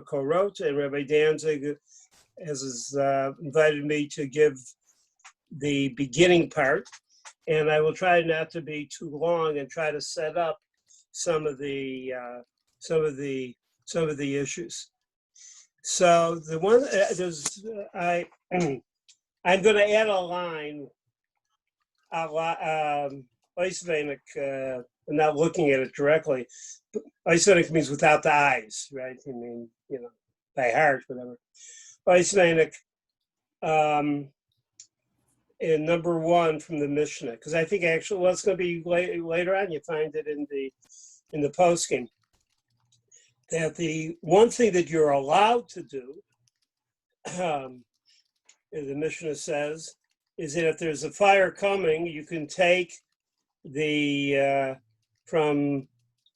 co-wrote, and Rabbi Danzig has invited me to give the beginning part, and I will try not to be too long and try to set up some of the issues. So the one I'm going to add a line. I'm not looking at it directly. Oisveinik means without the eyes, right? I mean, by heart, whatever. Oisveinik, in number 1 from the Mishnah, because I think actually what's going to be later on, you find it in the poskim, that the one thing that you're allowed to do, the Mishnah says, is that if there's a fire coming, you can take the from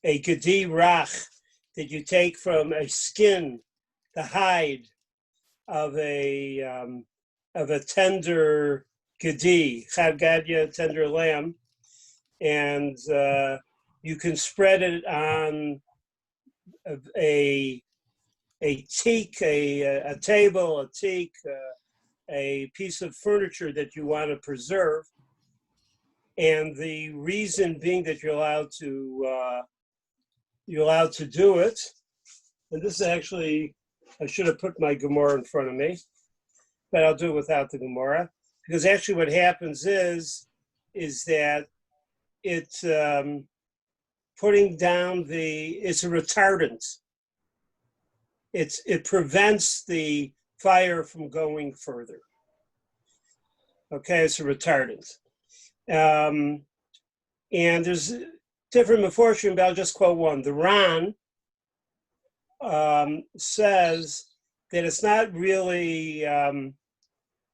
a gedi rach that you take from a skin, the hide of a tender gedi, chav gadya, tender lamb, and you can spread it on a teak, a table, a teak, a piece of furniture that you want to preserve. And the reason being that you're allowed to do it, and this is actually, I should have put my Gemara in front of me, but I'll do it without the Gemara, because actually what happens is that it's putting down it's a retardant. It prevents the fire from going further. Okay, it's a retardant. And there's different meforshim, but I'll just quote one. The Ran says that it's not really, the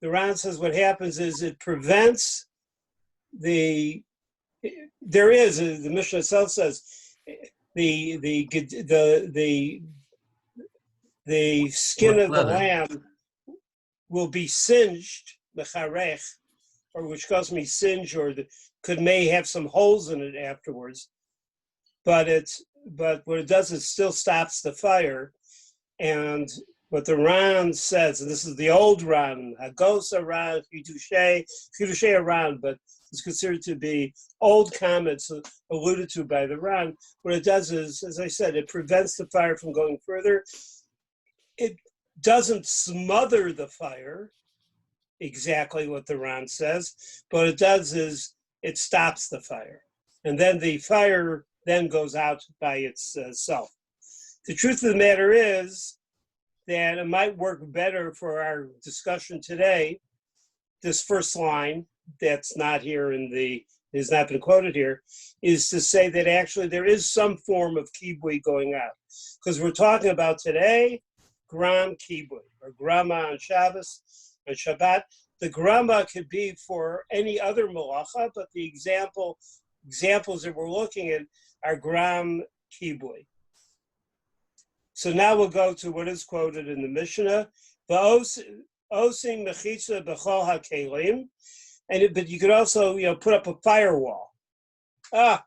Ran says what happens is it prevents the Mishnah itself says the skin of the lamb will be singed, mecharech, or which calls me singe, or may have some holes in it afterwards. But what it does is still stops the fire. And what the Ran says, and this is the old Ran, Hagosa Ran, Chiddushei Ran, but it's considered to be old comments alluded to by the Ran. What it does is, as I said, it prevents the fire from going further. It doesn't smother the fire, exactly what the Ran says, but what it does is it stops the fire. And then the fire then goes out by itself. The truth of the matter is that it might work better for our discussion today, this first line that's not here has not been quoted here, is to say that actually there is some form of kibui going on. Because we're talking about today, gram kibui, or grama on Shabbos, on Shabbat. The grama could be for any other malacha, but the examples that we're looking at are gram kibui. So now we'll go to what is quoted in the Mishnah. Osim mechitza b'chol hakelim, but you could also put up a firewall. I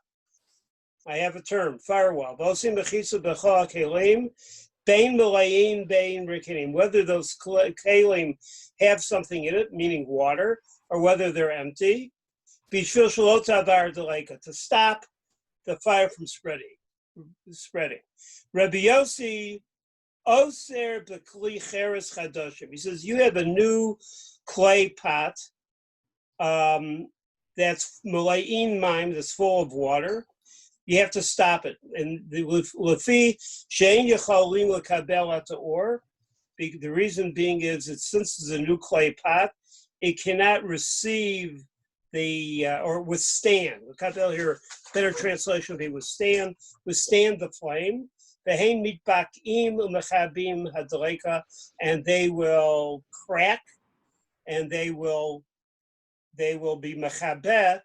have a term, firewall. Osim mechitza b'chol hakelim. Bein Malayin, Bein Rikinim, whether those kalim have something in it, meaning water, or whether they're empty, Bishvil Shalot Avar Deleka, to stop the fire from spreading. Rabbi Yossi Oser B'Kli Cheres Chadoshim. He says, you have a new clay pot that's Malayin Maim, that's full of water. You have to stop it. And the reason being is that since it's a new clay pot, it cannot receive or withstand. Kabel here, better translation would be withstand the flame. And they will crack, and they will be mechabeh.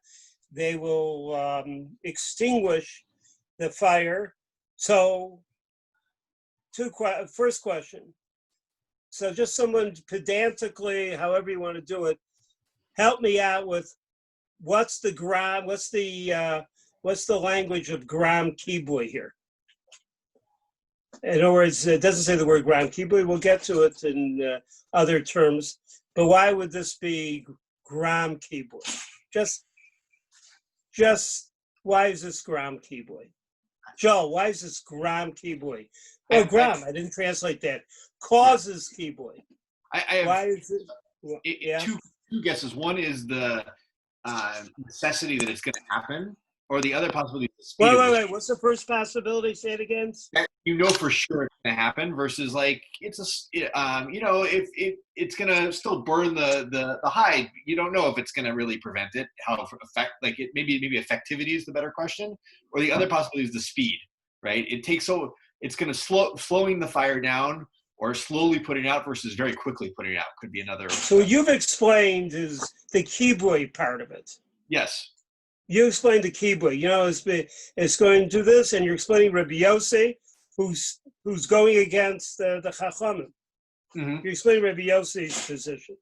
They will extinguish the fire. So, first question. So just someone pedantically, however you want to do it, help me out with what's the language of gram kibui here? In other words, it doesn't say the word gram kibui. We'll get to it in other terms. But why would this be gram kibui? Just why is this gram kibui? Joe, why is this gram kibui? Oh, gram. I didn't translate that. Causes kibui. I have why is it? Yeah. two guesses. One is the necessity that it's going to happen, or the other possibility is the speed. Wait. What's the first possibility? Say it again. You know for sure it's going to happen versus like it's if it's going to still burn the hide, you don't know if it's going to really prevent it. How affect like it maybe effectivity is the better question, or the other possibility is the speed. Right? It's going to slowing the fire down, or slowly putting it out versus very quickly putting it out could be another. So what you've explained is the kibui part of it. Yes. You explained the kibui. It's going to do this, and you're explaining Rabbi Yossi, who's going against the Chachamim. Mm-hmm. You're explaining Rabbi Yossi's position.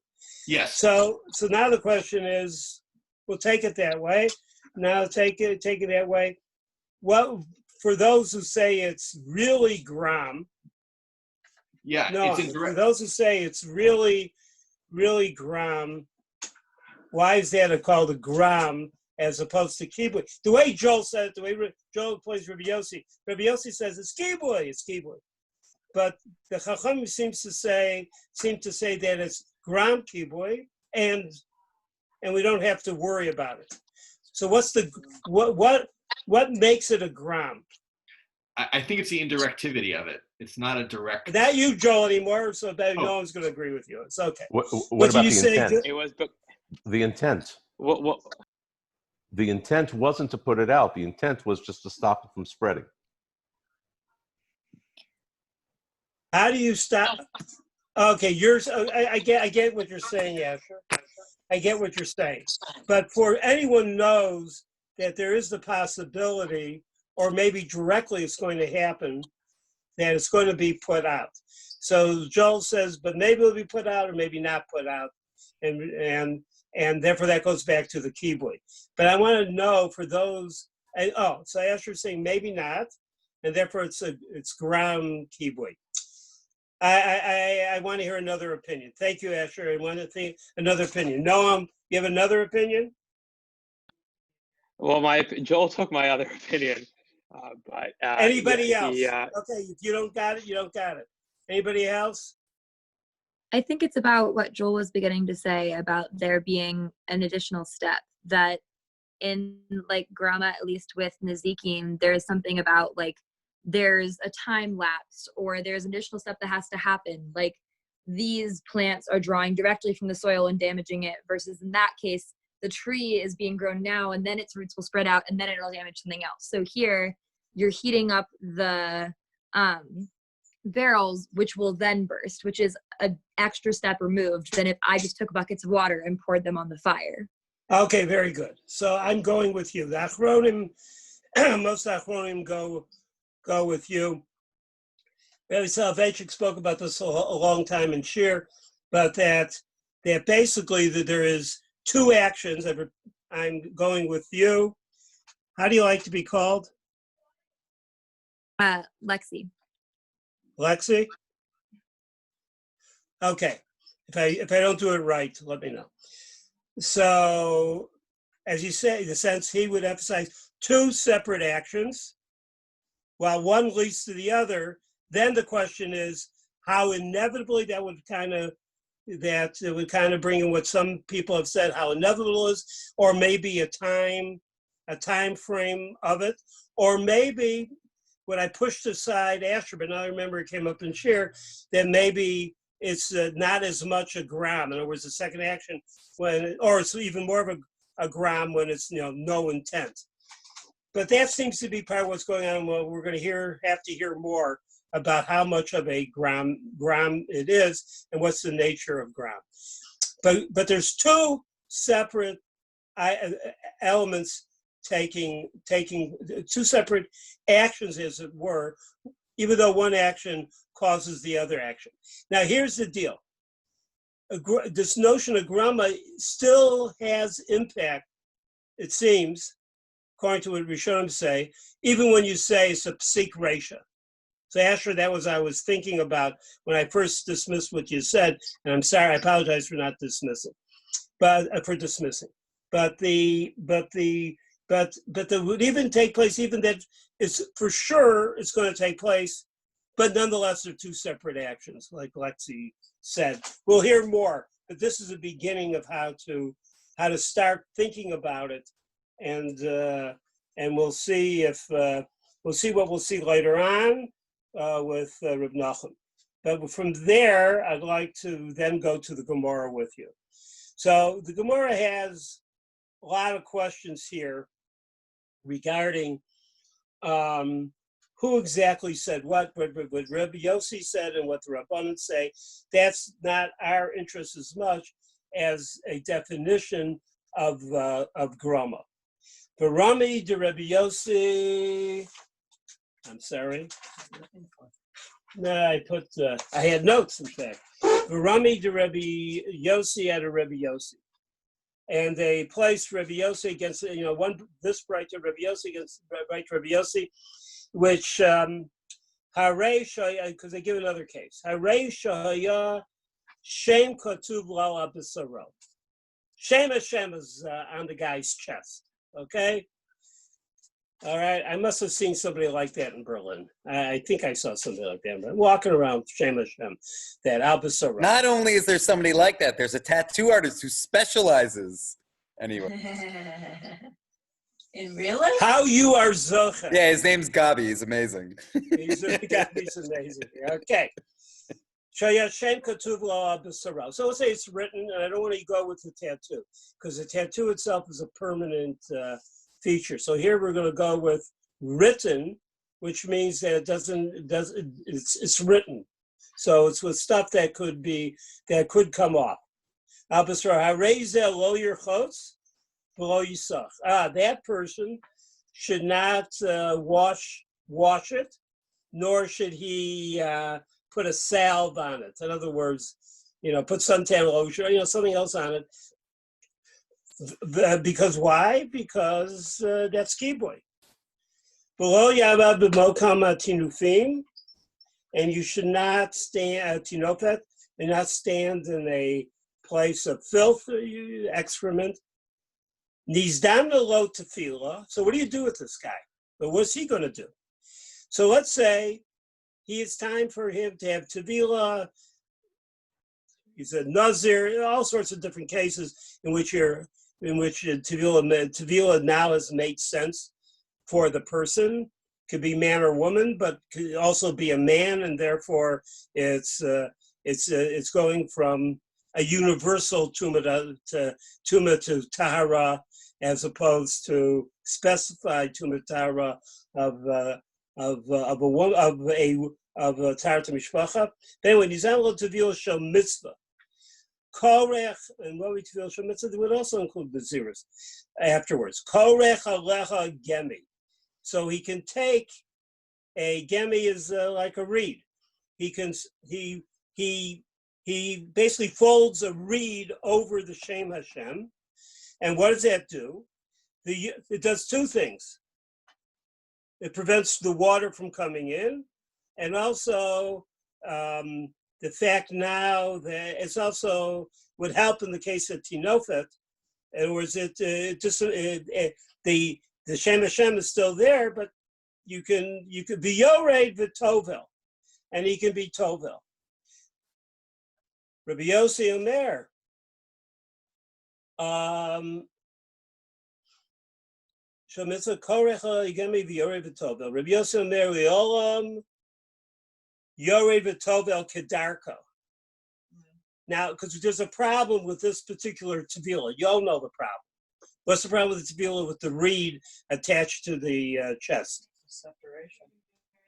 Yes. So now the question is, we'll take it that way. Now take it that way. Well, for those who say it's really gram. Yeah. No, for those who say it's really, really gram, why is that called a gram as opposed to kibui? The way Joel said it, the way Joel plays Rabbi Yossi says it's kibui. But the Chacham seem to say that it's gram kibui, and we don't have to worry about it. So what makes it a gram? I think it's the indirectivity of it. It's not a direct. Not you, Joel, anymore. So no one's going to agree with you. It's okay. What about the intent? It was the intent. What? The intent wasn't to put it out. The intent was just to stop it from spreading. How do you stop? Okay, I get what you're saying, Asher. I get what you're saying. But for anyone knows that there is the possibility, or maybe directly it's going to happen, that it's going to be put out. So Joel says, but maybe it'll be put out or maybe not put out. And therefore that goes back to the kibui. But I want to know for those, so Asher is saying maybe not, and therefore it's gram kibui. I want to hear another opinion. Thank you, Asher. I want to think another opinion. Noam, you have another opinion? Well, Joel took my other opinion, but anybody else? Okay, if you don't got it, you don't got it. Anybody else? I think it's about what Joel was beginning to say about there being an additional step that in like Grama, at least with Nezikim, there's something about like there's a time lapse or there's an additional step that has to happen. Like these plants are drawing directly from the soil and damaging it versus in that case, the tree is being grown now and then its roots will spread out and then it'll damage something else. So here you're heating up the barrels, which will then burst, which is an extra step removed than if I just took buckets of water and poured them on the fire. Okay, very good. So I'm going with you. The Achronim, most Achronim go with you. Rabbi Soloveitchik spoke about this a long time in Shiur, but that basically that there is two actions. I'm going with you. How do you like to be called? Lexi. Lexi? Okay. If I don't do it right, let me know. So, as you say, in the sense he would emphasize two separate actions, while one leads to the other. Then the question is how inevitably that would kind of bring in what some people have said how inevitable it is, or maybe a time frame of it, or maybe when I pushed aside Asher, but now I remember it came up in Shiur, that maybe it's not as much a gram. In other words, the second action or it's even more of a gram when it's no intent. But that seems to be part of what's going on. Well, we're going to have to hear more about how much of a gram it is and what's the nature of gram. But there's two separate elements taking two separate actions, as it were, even though one action causes the other action. Now, here's the deal. This notion of Grama still has impact, it seems, according to what Rishonim say, even when you say it's a psik reisha. So Asher, that was I was thinking about when I first dismissed what you said, and I'm sorry, I apologize for not dismissing, but for dismissing. But the would even take place, even that it's for sure it's going to take place, but nonetheless they're two separate actions, like Lexi said. We'll hear more, but this is the beginning of how to start thinking about it, and we'll see if we'll see what we'll see later on with Reb Nachum. But from there, I'd like to then go to the Gemara with you. So the Gemara has a lot of questions here regarding who exactly said what Rabbi Yossi said and what the Rabbanan say. That's not our interest as much as a definition of Grama. Barami de Rabbi Yossi. I'm sorry. No, I had notes, in fact. Barami de Rabbi Yossi at a Rabbi Yossi. And they placed Rabbi Yossi against, this right to Rabbi Yossi against right to Rabbi Yossi, which, because they give another case. Harei shaya shem katuv lo abisaro. Shem Hashem is on the guy's chest, okay? All right, I must have seen somebody like that in Berlin. I think I saw somebody like that. But walking around, Shem Hashem, that Albasara. Not only is there somebody like that, there's a tattoo artist who specializes. Anyway. In real life? How you are Zocha. Yeah, his name's Gabi. He's amazing. He's amazing. Okay. So let's say it's written, and I don't want to go with the tattoo, because the tattoo itself is a permanent feature. So here we're going to go with written, which means that it's written. So it's with stuff that could come off. That person should not wash it, nor should he put a salve on it. In other words, put suntan lotion, something else on it. Because why? Because that's kiboy. Below yaba b'mokam tinufim, and you should not stand tinofet, and not stand in a place of filth, excrement. Nizdam lo tefillah. So what do you do with this guy? But what's he going to do? So let's say it's time for him to have tefillah. He's a nazir. All sorts of different cases in which tefillah now has made sense for the person. Could be man or woman, but could also be a man, and therefore it's going from a universal tuma to tahara, as opposed to specified tuma tahara of a woman of a tahara mishpacha. Then when he's able to tefillah shel mitzvah. Korech, and what we tefillah shel mitzvah would also include the ziras afterwards. Korech alecha gemi. So he can take a gemi is like a reed. He basically folds a reed over the Shem Hashem, and what does that do? It does two things. It prevents the water from coming in, and also the fact now that it's also would help in the case of Tinofet. In other words, the Shem Hashem is still there, but you could be Yored v'Tovel, and he can be Tovel. Rabbi Yossi Omer. Shemitzah korecha yigemi v'Yored v'Tovel. Rabbi Yossi Omer li'olam Yored v'Tovel kedarko. Now, because there's a problem with this particular tefillah. You all know the problem. What's the problem with the tefillah with the reed attached to the chest? Separation.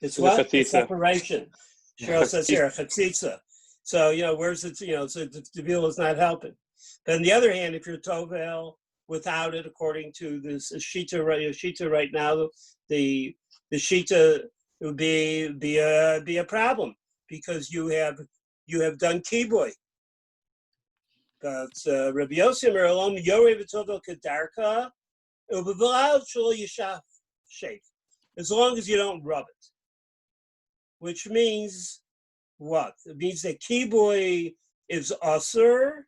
It's what? The separation. Cheryl says here, chatzitza. So, where's it, so the tefillah is not helping. But on the other hand, if you're tovel without it, according to this shita right now, the shita would be a problem, because you have done kiboy. But Rabbi Yossi Merolom Yorei v'Tovel Kedarka Ubev'al Shul Yishaf Sheif, as long as you don't rub it. which means what? It means that kibui is usher.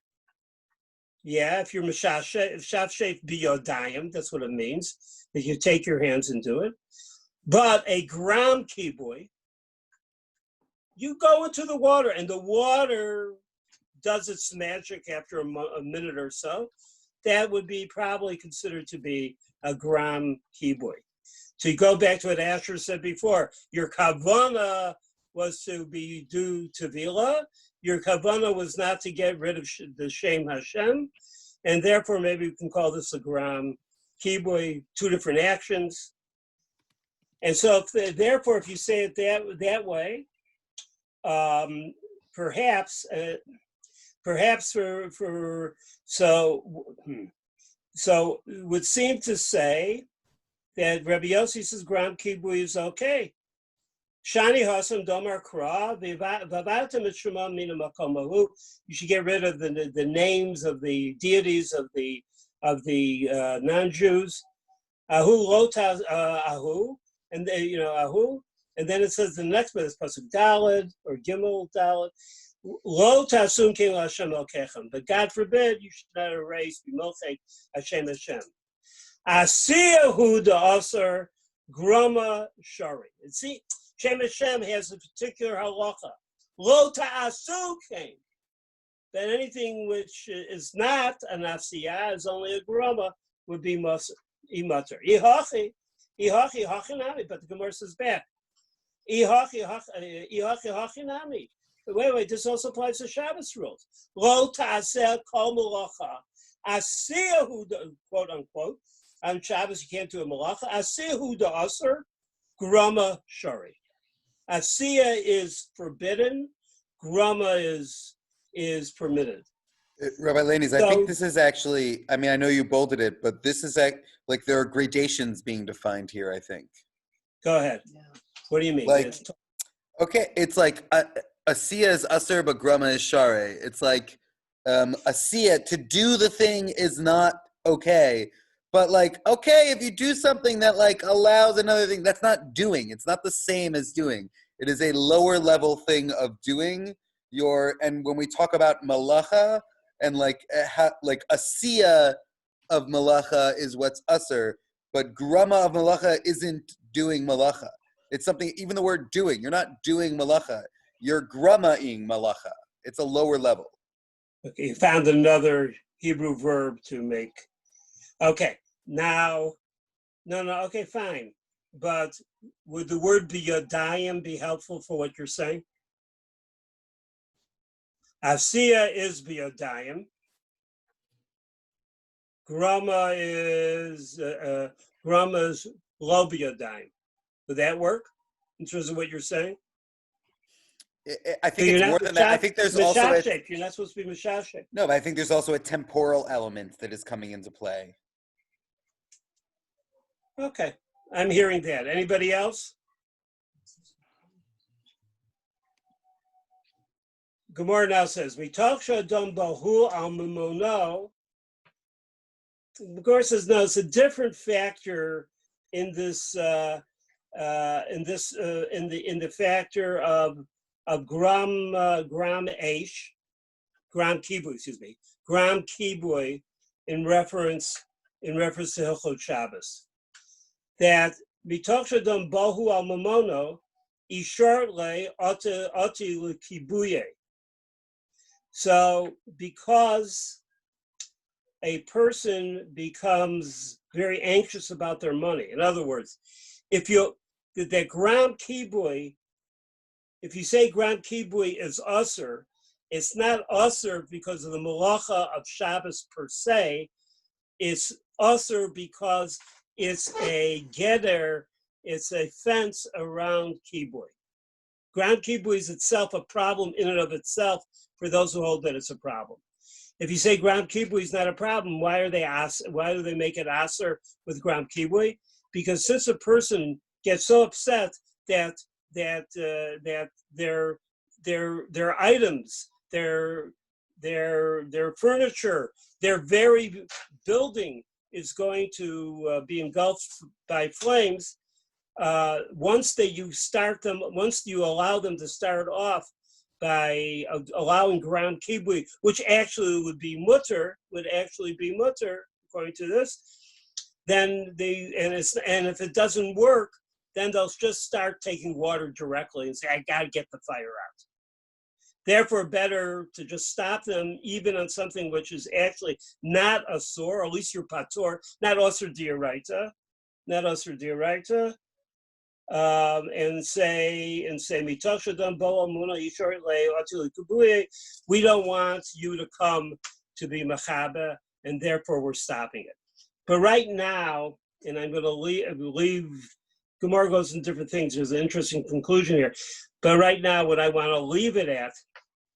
Yeah, if you're mishashef biyodayim, that's what it means. That you take your hands and do it. But a gram kibui, you go into the water, and the water does its magic after a minute or so. That would be probably considered to be a gram kibui. So you go back to what Asher said before. Your kavana was to be do tevila. Your kavana was not to get rid of the Shem Hashem. And therefore, maybe we can call this a gram kibui, two different actions. And so, therefore, if you say it that way, perhaps so it would seem to say that Rabbi Yossi says gram kibui is okay. Shani hasam domar kra v'avatem et shema mina makomahu. You should get rid of the names of the deities of the non-Jews. Ahu lotaz ahu, and ahu, and then it says the next bit is pasuk daled or gimel daled. Lo tasum king Hashem elkechem, but God forbid you should not erase b'molchei Hashem Hashem. Asiyahu da'asar grama shari. And see, Shem Hashem has a particular halacha. Lo ta'asu came. That anything which is not an asiyah, is only a grama, would be imater. Ihachi hachinami, but the Gemara says back. Ihachi hachinami. Wait, this also applies to Shabbos rules. Lo ta'aseh kol malacha. Asiyahu, quote unquote, on Shabbos you can't do a malacha. Asiyahu da'asar grama shari. Asiya is forbidden. Grama is permitted. Rabbi Lanies, I think this is actually, I mean, I know you bolded it, but this is like there are gradations being defined here, I think. Go ahead. What do you mean? Like, okay, it's like Asiya is Asr, but Grama is Share. It's like Asiya, to do the thing is not okay. But like, okay, if you do something that like allows another thing, that's not doing. It's not the same as doing. It is a lower level thing of doing. And when we talk about malacha and like asiya of malacha is what's usher, but grama of malacha isn't doing malacha. It's something, even the word doing, you're not doing malacha. You're grama-ing malacha. It's a lower level. Okay, you found another Hebrew verb to make. Okay, now, okay, fine. But would the word biyodayim be helpful for what you're saying? Asiya is biyodayim. Grama is lo biyodayim. Would that work in terms of what you're saying? I think it's more than that. I think there's also you're not supposed to be mishashek. No, but I think there's also a temporal element that is coming into play. Okay, I'm hearing that. Anybody else? Gemara now says, "Mitoch shadam bahu al mimono." Gemara says, "No, it's a different factor in this. In the factor of gram kibui, in reference to Hilchot Shabbos. That mitoch shadam bahu al mimono ishar le ati l'kibuye." So, because a person becomes very anxious about their money, in other words, if you say gram kibui is usher, it's not usher because of the malacha of Shabbos per se. It's usher because it's a geder, it's a fence around kibui. Gram kibui is itself a problem in and of itself for those who hold that it's a problem. If you say gram kibui is not a problem, why do they make it aser with gram kibui? Because since a person gets so upset that their items, their furniture, their very building is going to be engulfed by flames, once you allow them to start off by allowing ground kibui, which actually would actually be mutter according to this, then and if it doesn't work, then they'll just start taking water directly and say, I gotta get the fire out. Therefore, better to just stop them even on something which is actually not a sore, or at least your pator, not osir dioraita, and say mitachadam bo amuna yishor le atili kubuye. We don't want you to come to be machabe, and therefore we're stopping it. But right now, and I'm going to leave. Gemara goes in different things. There's an interesting conclusion here, but right now, what I want to leave it at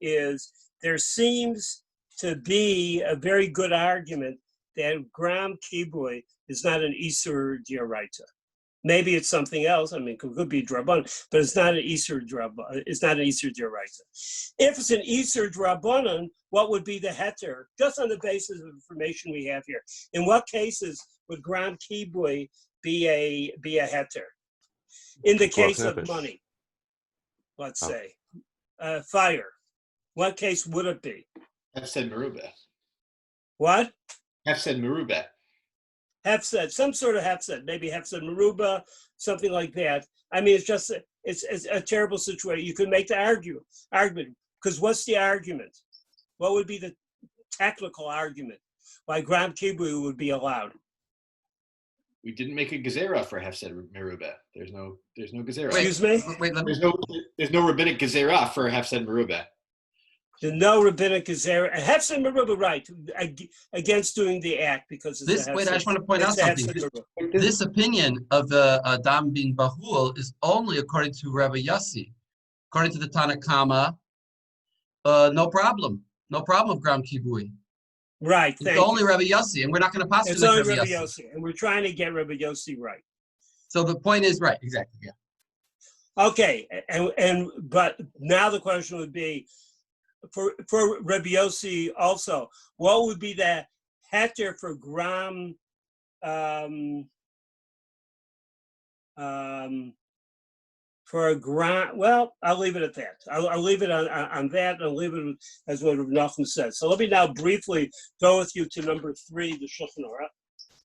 is there seems to be a very good argument that gram kibui is not an isur dioraita. Maybe it's something else. I mean, it could be drabban, but it's not an isur drabban. It's not an isur dioraita. If it's an isur drabbanan, what would be the heter? Just on the basis of information we have here, in what cases would gram kibui be a heter? In the case of money, let's say, fire. What case would it be? Hefsed merubah. What? Hefsed merubah. Hefsed, some sort of hefsed, maybe hefsed merubah, something like that. I mean, it's a terrible situation. You could make the argument, because what's the argument? What would be the technical argument why gram kibui would be allowed? We didn't make a gezerah for hefsed merubah. There's no gezerah. Excuse me? Wait, There's no rabbinic gezerah for hefsed merubah. There's no rabbinic gezerah. Hefsed merubah, right, against doing the act because it's wait, I just want to point out something. This opinion of Adam being bahul is only according to Rabbi Yossi. According to the Tanna Kama, no problem of gram kibui. Right, it's only Rabbi Yossi, and we're not going to pass it. It's only Rabbi Yossi, and we're trying to get Rabbi Yossi right. So the point is right, exactly, yeah. Okay, but now the question would be, for Rabbi Yossi also, what would be the heter for gram for a gram? Well, I'll leave it at that. I'll leave it on that, and I'll leave it as what Rav Nachum said. So let me now briefly go with you to number 3, the Shulchan Aruch.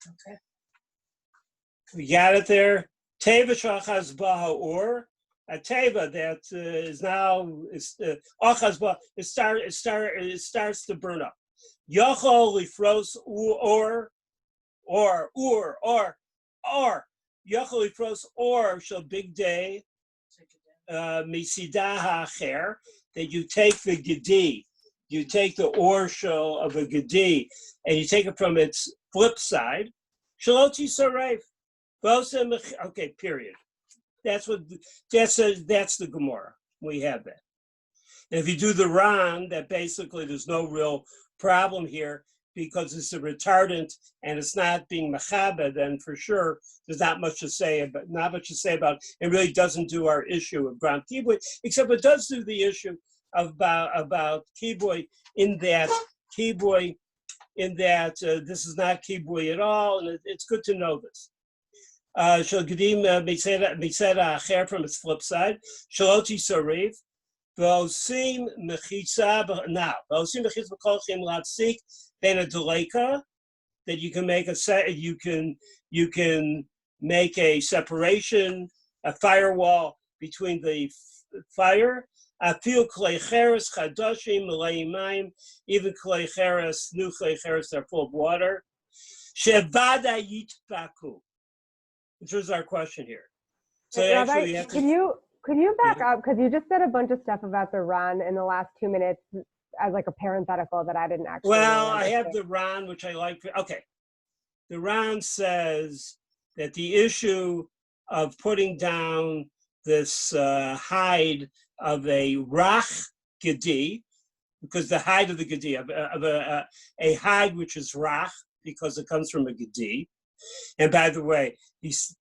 Okay. We got it there. Teva shachas baha or. A teva that is now achaz ba. It starts to burn up. Yachol lifros or Yachol lifros or shall big day misidah hacher, that you take the gedi, you take the or shell of a gedi, and you take it from its flip side. Shaloti sarev. Okay, period. That's the Gemara. We have that. And if you do the Ran, that basically there's no real problem here because it's a retardant and it's not being mechabe, then for sure there's not much to say about. It really doesn't do our issue of gram kibui, except it does do the issue about kibui in that this is not kibui at all, and it's good to know this. Shal Gedim Misera Acher from its flip side. Shaloti Sariv. V'osim Mechitza now. V'osim Mechitza B'kolchim Latzik Ben a Deleka, that you can make a separation, a firewall between the fire. Afil Klei Cheres Chadoshim Malei Mayim, even Klei Cheres, new Klei Cheres are full of water. Shevada Yitbaku. Which was our question here. So Rabbi, could you back up, because you just said a bunch of stuff about the Ran in the last 2 minutes as like a parenthetical that I didn't actually. Well, I have the Ran, which I like. Okay, the Ran says that the issue of putting down this hide of a rach gedi, because the hide of the gedi of a hide which is rach because it comes from a gedi. And by the way, there's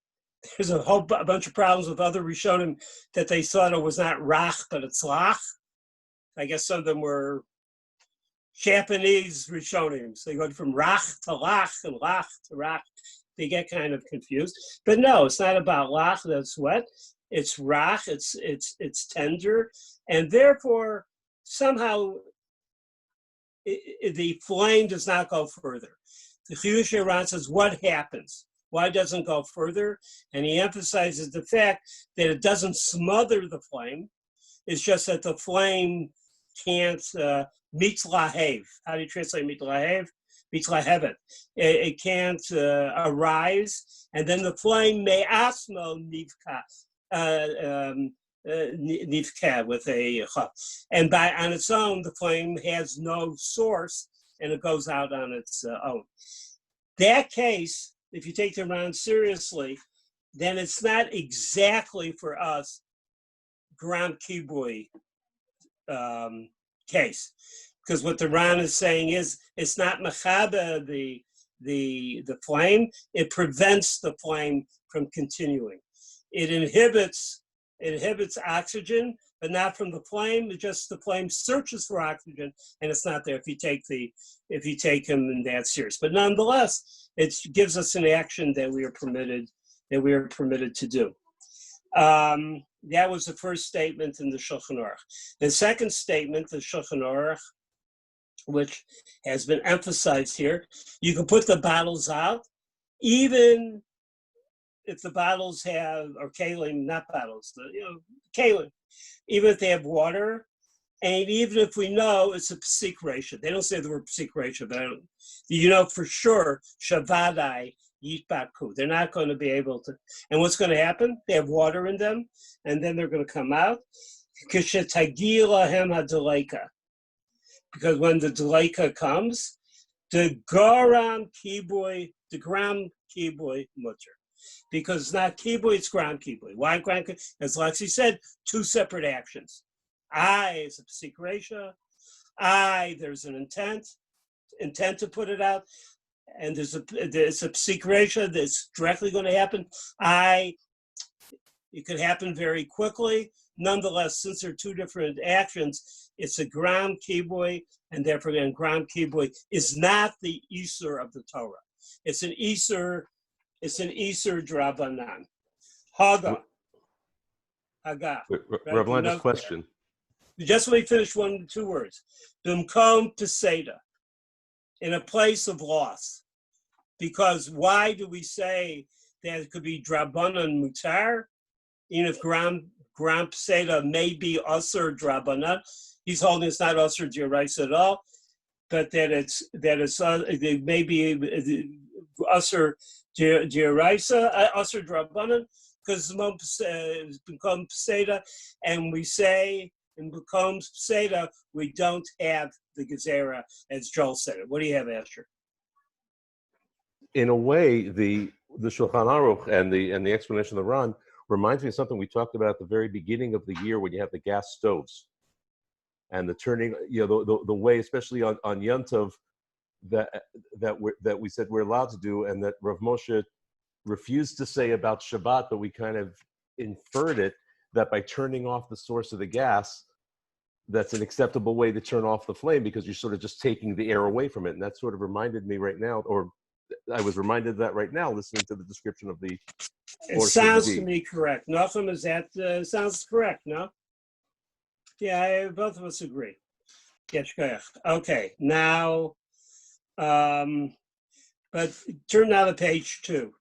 a whole bunch of problems with other Rishonim that they thought it was not Rach, but it's Lach. I guess some of them were Japanese Rishonim. So they went from Rach to Lach and Lach to Rach. they get kind of confused. But no, it's not about lach that's wet. It's rach. It's tender, and therefore somehow the flame does not go further. The Chiyuv Ran says, what happens? Why doesn't it go further? And he emphasizes the fact that it doesn't smother the flame. It's just that the flame can't mitlahev. How do you translate mitlahev? Mitlahevet. It can't arise, and then the flame may asmo nivka. Nivka with a chaf. And on its own, the flame has no source, and it goes out on its own. That case, if you take the Ran seriously, then it's not exactly for us Gram Kibui case, because what the Ran is saying is it's not mechaba the flame; it prevents the flame from continuing. It inhibits oxygen, but not from the flame. It's just the flame searches for oxygen, and it's not there if you take him in that serious. But nonetheless, it gives us an action that we are permitted to do. That was the first statement in the Shulchan Aruch. The second statement, the Shulchan Aruch, which has been emphasized here, you can put the bottles out, even if the bottles have, or kalim, not bottles, kalim, even if they have water, and even if we know it's a psik ratio. They don't say the word psik ratio, but for sure, shavadai, yitbaku. They're not going to be able to. And what's going to happen? They have water in them, and then they're going to come out. Because when the delaika comes, the gram kibui mutter. Because it's not kibui, it's gram kibui. Why gram kibui? As Lexi said, two separate actions. I is a psik ratio. There's an intent to put it out. And there's a psik ratio that's directly going to happen. It could happen very quickly. Nonetheless, since there are two different actions, it's a gram kibui, and therefore, again, gram kibui is not the isur of the Torah. It's an isur drabanan. Haga. Rav Linda's question. Just let me finish 2 words. Bimkom peseda. In a place of loss. Because why do we say that it could be drabanan mutar? Even if gram peseda may be usur drabanan, he's holding it's not usur d'oraisa at all, but that it may be usur d'oraisa, usur drabanan, because it's become peseda, and we say in become peseda we don't have the gezerah as Joel said it. What do you have, Asher? In a way, the Shulchan Aruch and the explanation of the Ran reminds me of something we talked about at the very beginning of the year when you have the gas stoves and the turning, the way, especially on Yom Tov, that we said we're allowed to do, and that Rav Moshe refused to say about Shabbat, but we kind of inferred it that by turning off the source of the gas, that's an acceptable way to turn off the flame because you're sort of just taking the air away from it. And that sort of reminded me right now, or I was reminded of that right now listening to the description of the. It sounds to me correct. Nachum, is that sounds correct? No. Yeah, both of us agree. Okay, now, but turn now to page 2.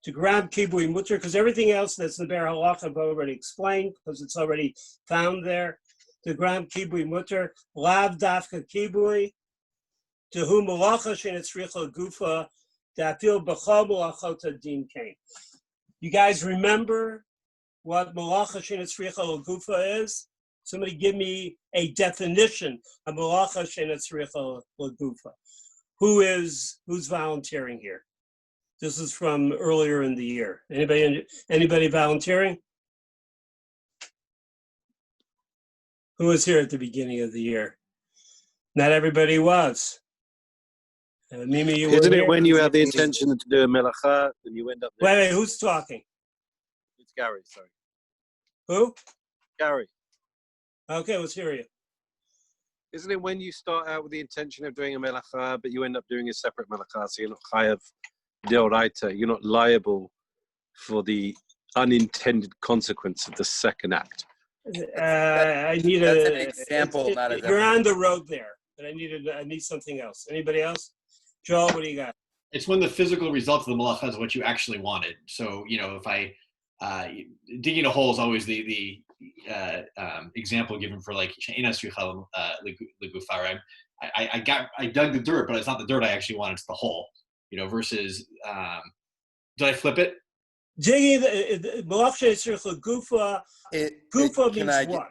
To grab kibui mutter, because everything else that's in the Ber Halach I've already explained, because it's already found there. To grab kibui mutter, lav dafka kibui, to whom malacha shenetzricha gufa, dafil b'chol malachota din kain. You guys remember what malacha shenetzricha gufa is? Somebody give me a definition of malacha shenetzricha gufa. Who's volunteering here? This is from earlier in the year. Anybody volunteering? Who was here at the beginning of the year? Not everybody was. Mimi, you Isn't were it here? when you have the intention to do a melacha, then you end up doing Wait, who's talking? It's Gary, sorry. Who? Gary. Okay, let's hear you. Isn't it when you start out with the intention of doing a melacha, but you end up doing a separate melacha, so you're not chayav deoraita, you're not liable for the unintended consequence of the second act. I need That's an example, not a You're on definition. the road there, but I need something else. Anybody else? Joel, what do you got? It's when the physical result of the malacha is what you actually wanted. So, if I digging a hole is always the example given for like I dug the dirt, but it's not the dirt I actually want, it's the hole. Versus did I flip it? Digging the gufa. Gufa means what?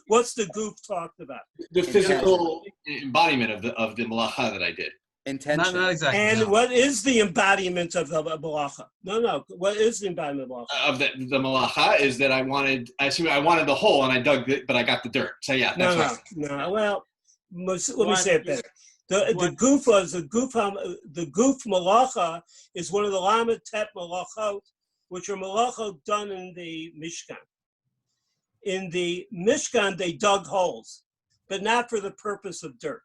What's the goof talked about? The physical embodiment of the malacha that I did. Intention. Not exactly. And what is the embodiment of the malacha? No. What is the embodiment of malacha? Of the malacha is that I wanted the hole and I dug it, but I got the dirt. So yeah, that's no. Well, let me say it better. The goof malacha is one of the lamed tet malachot, which are malachot done in the Mishkan. In the Mishkan, they dug holes, but not for the purpose of dirt.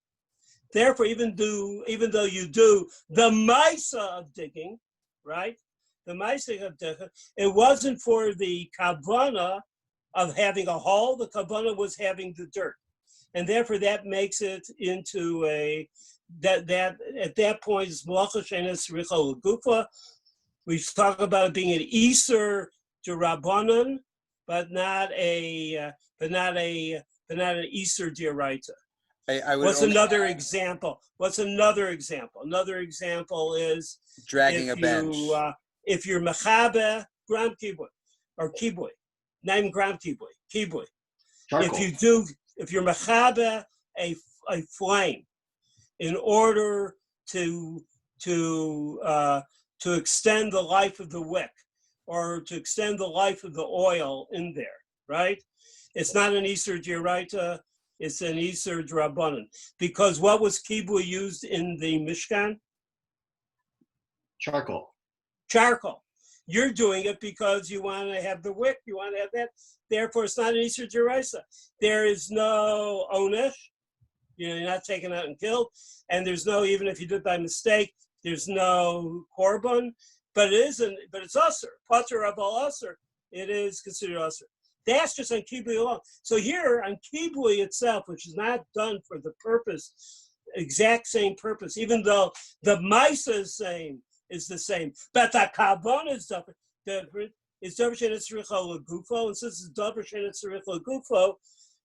Therefore, even though you do the maisa of digging, right? The maisa of digging, it wasn't for the kavana of having a hole. The kavana was having the dirt, and therefore that makes it into that at that point is malacha she'enes tzricha l'gufa. We talk about it being an iser d'Rabbanan, but not an iser d'oraita. What's another example? Another example is dragging a bench. If you're mechabe gram kibui or kibui, not even gram kibui. If you're mechabe a flame in order to extend the life of the wick or to extend the life of the oil in there, right? It's not an iser d'oraita. It's an iser d'Rabbanan. Because what was kibui used in the Mishkan? Charcoal. You're doing it because you want to have the wick, you want to have that. Therefore, it's not an iser d'oraisa. There is no onesh. You're not taken out and killed. And there's no, even if you did by mistake, there's no korban. But it's usher. Pater abal usher. It is considered usher. That's just on kibui alone. So here on kibui itself, which is not done for the purpose, exact same purpose, even though the maisa is the same, but the kavana is different. It's davar she'enes tzricha l'gufo, and since it's davar she'enes tzricha l'gufo,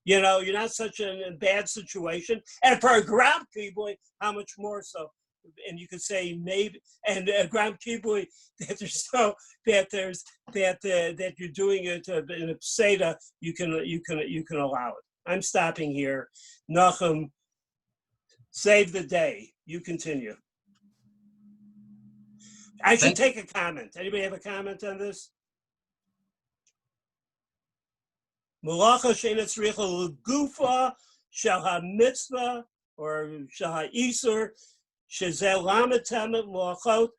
you're not such a bad situation. And for a gram kibui, how much more so? And you could say maybe, and gram kibui that you're doing it in a pseda, you can allow it. I'm stopping here. Nachum, save the day. You continue. I should take a comment. Anybody have a comment on this? Malacha she'enes tzricha l'gufa shel ha-mitzvah or shel ha-isur shezeh lamed temet malachot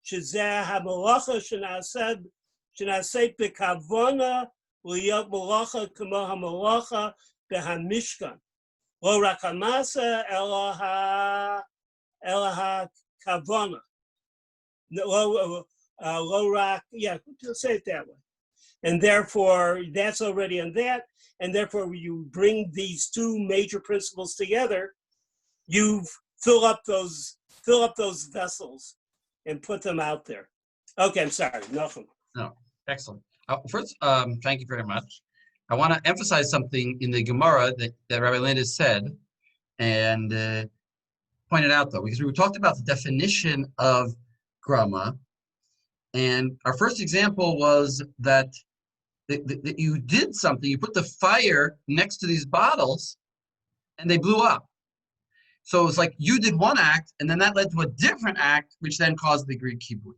shezeh ha-malacha shenaseh b'kavana l'yot malacha k'mo ha-malacha b'hamishkan lo rak hamasa ela ha-kavana lo rak, say it that way. And therefore, that's already on that. And therefore, you bring these two major principles together. You fill up those vessels and put them out there. Okay, I'm sorry, nothing. No, excellent. First, thank you very much. I want to emphasize something in the Gemara that Rabbi Landis said and pointed out, though, because we talked about the definition of Grama. And our first example was that you did something, you put the fire next to these bottles and they blew up. So it's like you did one act and then that led to a different act, which then caused the Greek kibui.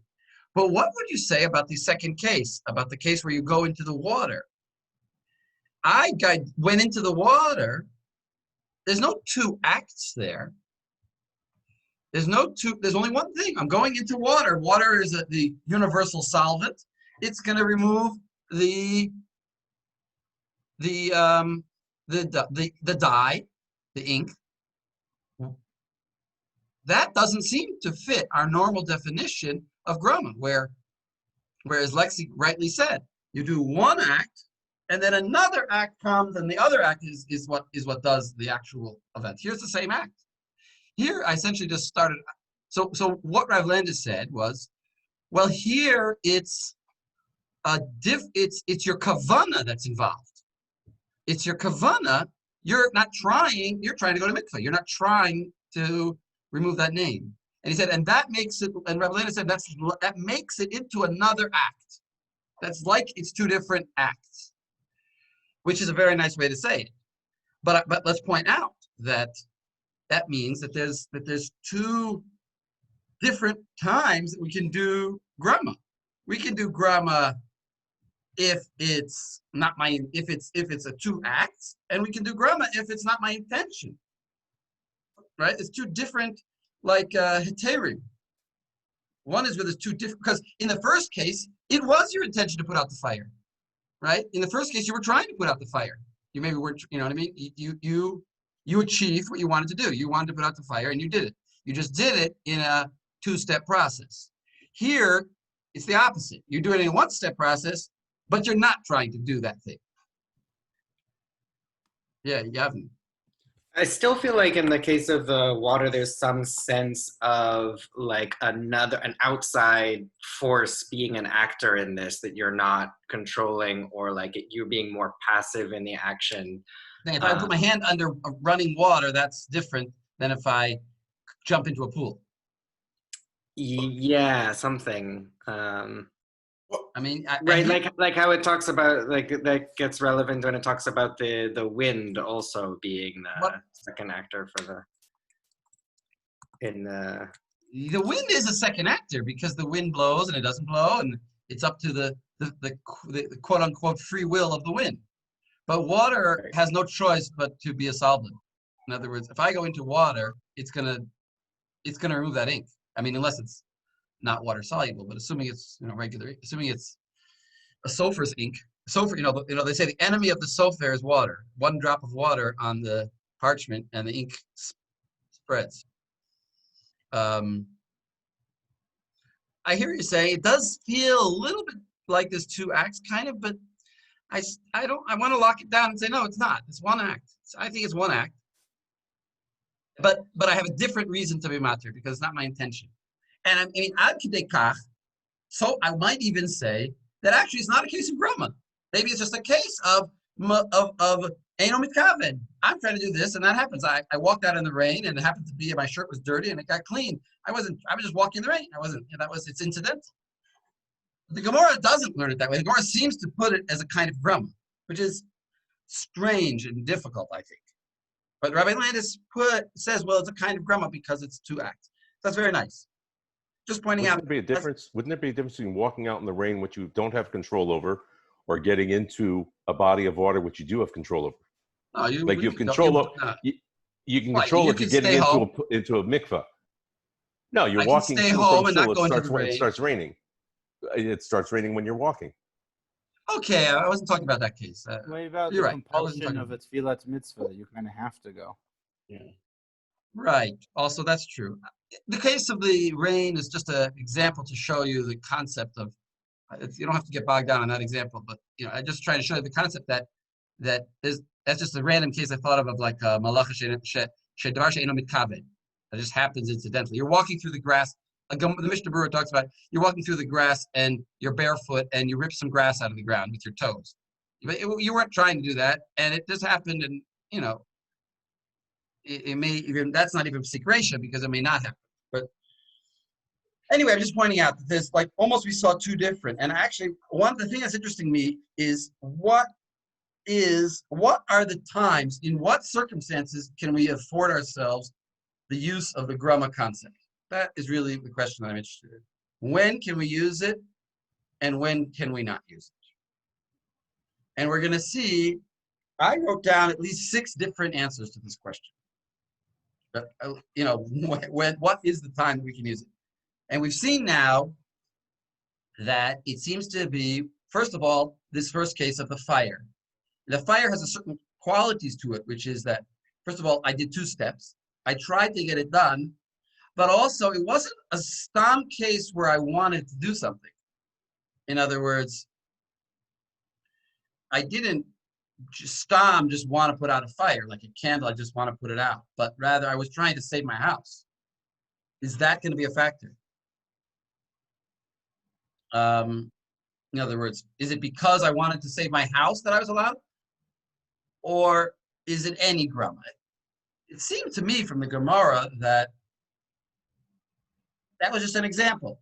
But what would you say about the second case, about the case where you go into the water? I went into the water. There's no two acts there. There's only one thing. I'm going into water. Water is the universal solvent. It's going to remove the dye, the ink. that doesn't seem to fit our normal definition of Grama, whereas Lexi rightly said, you do one act, and then another act comes, and the other act is what does the actual event. Here's the same act. Here, I essentially just started. So what Rav Landis said was, well, here it's your kavana that's involved. It's your kavana. You're not trying. You're trying to go to mikveh. You're not trying to remove that name. And he said, and that makes it. And Rav Landis said that makes it into another act. That's like it's two different acts, which is a very nice way to say it. But let's point out that means that there's two different times that we can do Grama. We can do Grama if it's a two acts, and we can do Grama if it's not my intention. Right? It's two different, like heterim. One is where there's two different, because in the first case, it was your intention to put out the fire, right? In the first case, you were trying to put out the fire. You maybe weren't, you know what I mean? You achieved what you wanted to do. You wanted to put out the fire, and you did it. You just did it in a two-step process. Here, it's the opposite. You do it in a one-step process, but you're not trying to do that thing. Yeah, you haven't. I still feel like in the case of the water, there's some sense of like an outside force being an actor in this that you're not controlling, or like you're being more passive in the action. If I put my hand under running water, that's different than if I jump into a pool. Yeah, something. I mean, right, like how it talks about, like that gets relevant when it talks about the wind also being the second actor for the wind is a second actor because the wind blows and it doesn't blow, and it's up to the quote unquote free will of the wind. But water has no choice but to be a solvent. In other words, if I go into water, it's gonna remove that ink. I mean, unless it's not water soluble, but assuming it's assuming it's a sulfurous ink. Sulfur, they say the enemy of the sulfur is water. One drop of water on the parchment and the ink spreads. I hear you say it does feel a little bit like there's two acts, kind of, but I want to lock it down and say no, it's not. It's one act. I think it's one act. But I have a different reason to be matir because it's not my intention. And I mean, ad kidei kach, so I might even say that actually it's not a case of Grama. Maybe it's just a case of eino mitkaven. I'm trying to do this, and that happens. I walked out in the rain, and it happened to be my shirt was dirty, and it got clean. I was just walking in the rain. It's incidental. The Gemara doesn't learn it that way. The Gemara seems to put it as a kind of Grama, which is strange and difficult, I think. But Rabbi Landis says, well, it's a kind of Grama because it's two acts. That's very nice. Just pointing out. Wouldn't there be a difference between walking out in the rain, which you don't have control over, or getting into a body of water, which you do have control over? No, you have control over. You can control if you're getting into a mikveh. No, you're walking. Stay home and not go into the rain. It starts raining. It starts raining when you're walking. Okay, I wasn't talking about that case. What about the compulsion of a tefillat mitzvah? You kind of have to go. Yeah. Right. Also, that's true. The case of the rain is just an example to show you the concept of. You don't have to get bogged down on that example, but I just try to show you the concept that that's just a random case I thought of like malacha shedavar she'eino mitkabed. That just happens incidentally. You're walking through the grass. The Mishnah Berurah talks about you're walking through the grass and you're barefoot and you rip some grass out of the ground with your toes. You weren't trying to do that, and it just happened, and it may even, that's not even secration because it may not happen. But anyway, I'm just pointing out that there's like almost we saw two different. And actually, the thing that's interesting to me is what are the times, in what circumstances can we afford ourselves the use of the Grama concept? That is really the question that I'm interested in. When can we use it, and when can we not use it? And we're going to see, I wrote down at least 6 different answers to this question. But, what is the time we can use it? And we've seen now that it seems to be, first of all, this first case of the fire. The fire has a certain qualities to it, which is that, first of all, I did 2 steps. I tried to get it done, but also it wasn't a stam case where I wanted to do something. In other words, I didn't just want to put out a fire, like a candle, I just want to put it out. But rather, I was trying to save my house. Is that going to be a factor? In other words, is it because I wanted to save my house that I was allowed? Or is it any grama? It seemed to me from the Gemara that was just an example.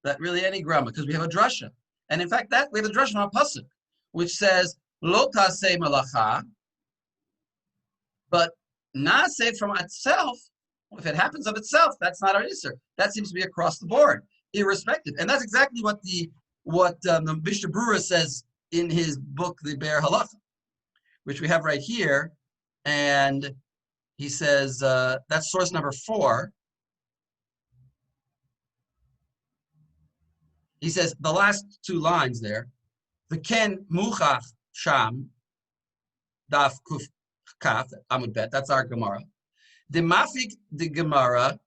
That really any grama, because we have a drasha. And in fact, we have a drasha on a pasuk, which says, Lo taseh malacha, but naseh from itself, if it happens of itself, that's not our isser. That seems to be across the board, irrespective. And that's exactly what the Mishnah Berurah says in his book, the Be'er Halacha, which we have right here. And he says, that's source number 4. He says, the last 2 lines there, V'ken muchach sham, daf kuf kaf, amud bet, that's our Gemara. The mafik the Gemara,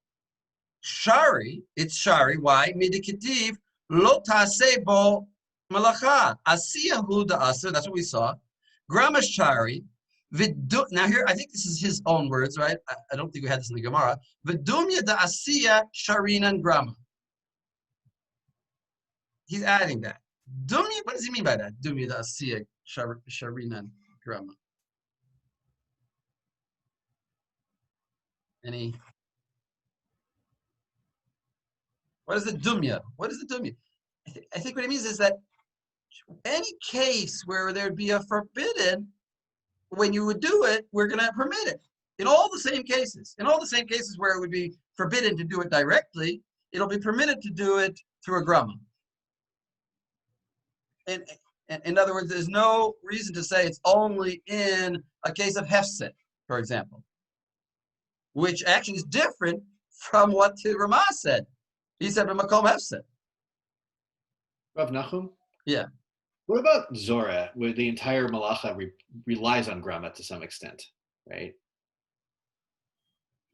shari, it's shari, why? Midiketiv, lo taseh bo malacha, asiyahu da aser, that's what we saw. Grama shari, now here, I think this is his own words, right? I don't think we had this in the Gemara. V'dumya da asiya sharinan grama. He's adding that. Dumya, what does he mean by that? Dumya da asiya sharinan grama. What is the dumya? What is the dumya? I think what it means is that any case where there'd be a forbidden, when you would do it, we're going to permit it. In all the same cases. In all the same cases where it would be forbidden to do it directly, it'll be permitted to do it through a grama. And in other words, there's no reason to say it's only in a case of hefset, for example, which actually is different from what the Rama said. He said, "B'makom hefset." Rav Nachum? Yeah. What about Zorah, where the entire malacha relies on grama to some extent, right?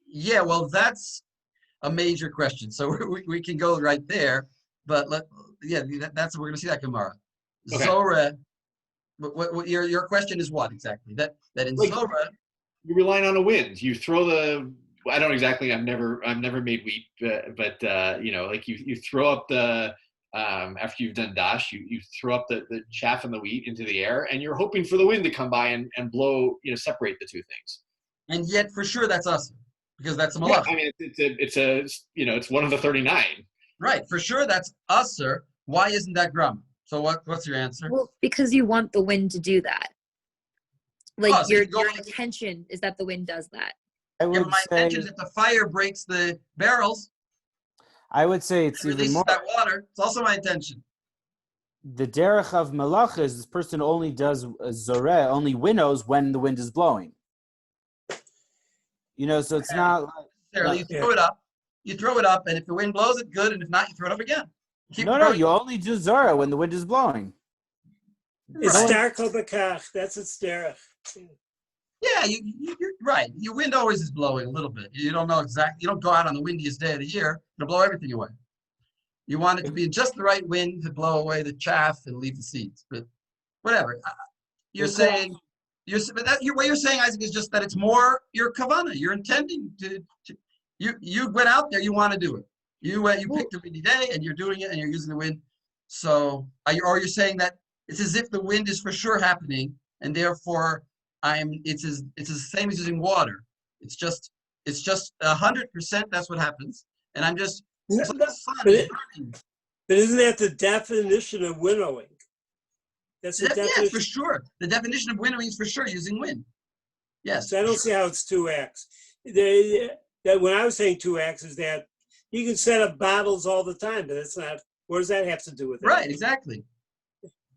Yeah, well, that's a major question. So we can go right there, but that's we're going to see that Gemara. Okay. Zorah, what your question is what exactly? That in Zorah, you're relying on a wind. You throw the. I don't exactly. I've never made wheat, but like you throw up the. After you've done dash, you throw up the chaff and the wheat into the air, and you're hoping for the wind to come by and blow, separate the two things. And yet, for sure, that's us, because that's a malach. Yeah, I mean, it's one of the 39. Right, for sure, that's usher. Why isn't that grama? So what's your answer? Well, because you want the wind to do that. Like so your intention is that the wind does that. My intention is that the fire breaks the barrels. I would say it's even more. That water. It's also my intention. The derech of malach is this person only does zoreh, only winnows when the wind is blowing. So it's not like, you throw it up. You throw it up, and if the wind blows it, good, and if not, you throw it up again. No, you only do zoreh when the wind is blowing. It's darko b'kach. That's its derech. Yeah, you're right. Your wind always is blowing a little bit. You don't know exactly. You don't go out on the windiest day of the year. It'll blow everything away. You want it to be just the right wind to blow away the chaff and leave the seeds. But whatever. What you're saying, Isaac, is just that it's more your kavanah. You're intending to you went out there. You want to do it. You picked a windy day and you're doing it and you're using the wind. So you're saying that it's as if the wind is for sure happening and therefore. It's the same as using water. It's just 100%. That's what happens, and I'm just. But isn't that the definition of winnowing? That's the definition. Yeah, for sure. The definition of winnowing is for sure using wind. Yes. So I don't see how it's 2x. That when I was saying 2x is that you can set up bottles all the time, but it's not. What does that have to do with it? Right. Exactly.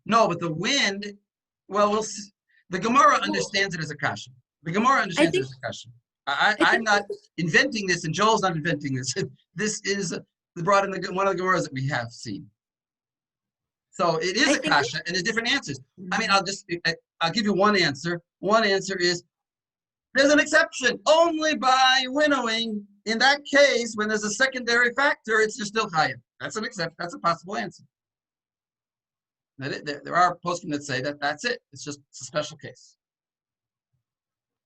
No, but the wind. Well, we'll see. The Gemara understands it as a kasha. The Gemara understands it as a kasha. I'm not inventing this, and Joel's not inventing this. This is brought in one of the Gemaras that we have seen. So it is a kasha, and there's different answers. I mean, I'll give you one answer. One answer is there's an exception. Only by winnowing in that case, when there's a secondary factor, it's just still chayiv. That's an exception. That's a possible answer. There are poskim that say that that's it. It's a special case.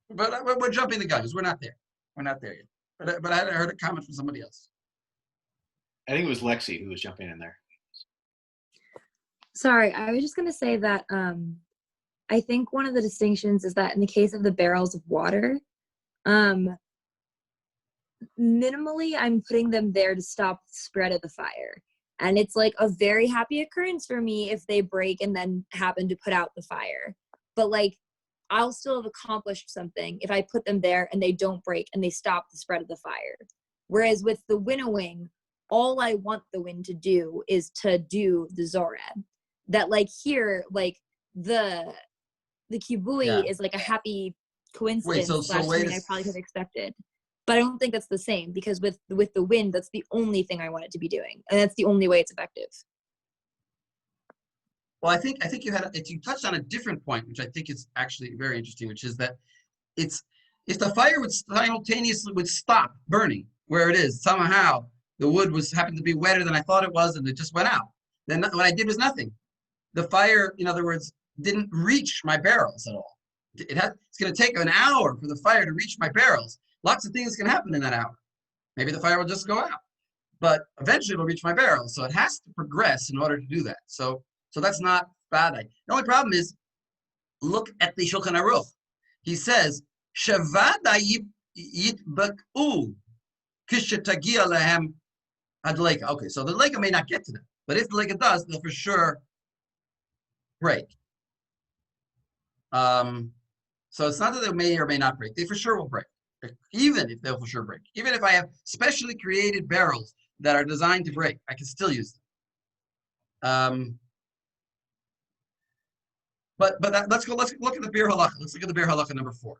But we're jumping the gun because we're not there. We're not there yet. But I heard a comment from somebody else. I think it was Lexi who was jumping in there. Sorry, I was just going to say that I think one of the distinctions is that in the case of the barrels of water, minimally I'm putting them there to stop the spread of the fire. And it's like a very happy occurrence for me if they break and then happen to put out the fire. But like, I'll still have accomplished something if I put them there and they don't break and they stop the spread of the fire. Whereas with the winnowing, all I want the wind to do is to do the zoreh. That like here, like the kibui is like a happy coincidence slash something I probably could have expected. But I don't think that's the same because with the wind, that's the only thing I want it to be doing, and that's the only way it's effective. Well, I think you touched on a different point, which I think is actually very interesting, which is that it's if the fire would simultaneously stop burning where it is, somehow the wood happened to be wetter than I thought it was, and it just went out. Then what I did was nothing. The fire, in other words, didn't reach my barrels at all. It's going to take an hour for the fire to reach my barrels. Lots of things can happen in that hour. Maybe the fire will just go out, but eventually it'll reach my barrel. So it has to progress in order to do that. So that's not bad. The only problem is, look at the Shulchan Aruch. He says, "Shavada yitbak'u kishetagia lehem hadleika." Okay, so the leika may not get to them, but if the leika does, they'll for sure break. So it's not that they may or may not break. They for sure will break. Even if they'll for sure break. Even if I have specially created barrels that are designed to break, I can still use them. Let's look at the Bir Halacha. Let's look at the Bir Halacha number 4.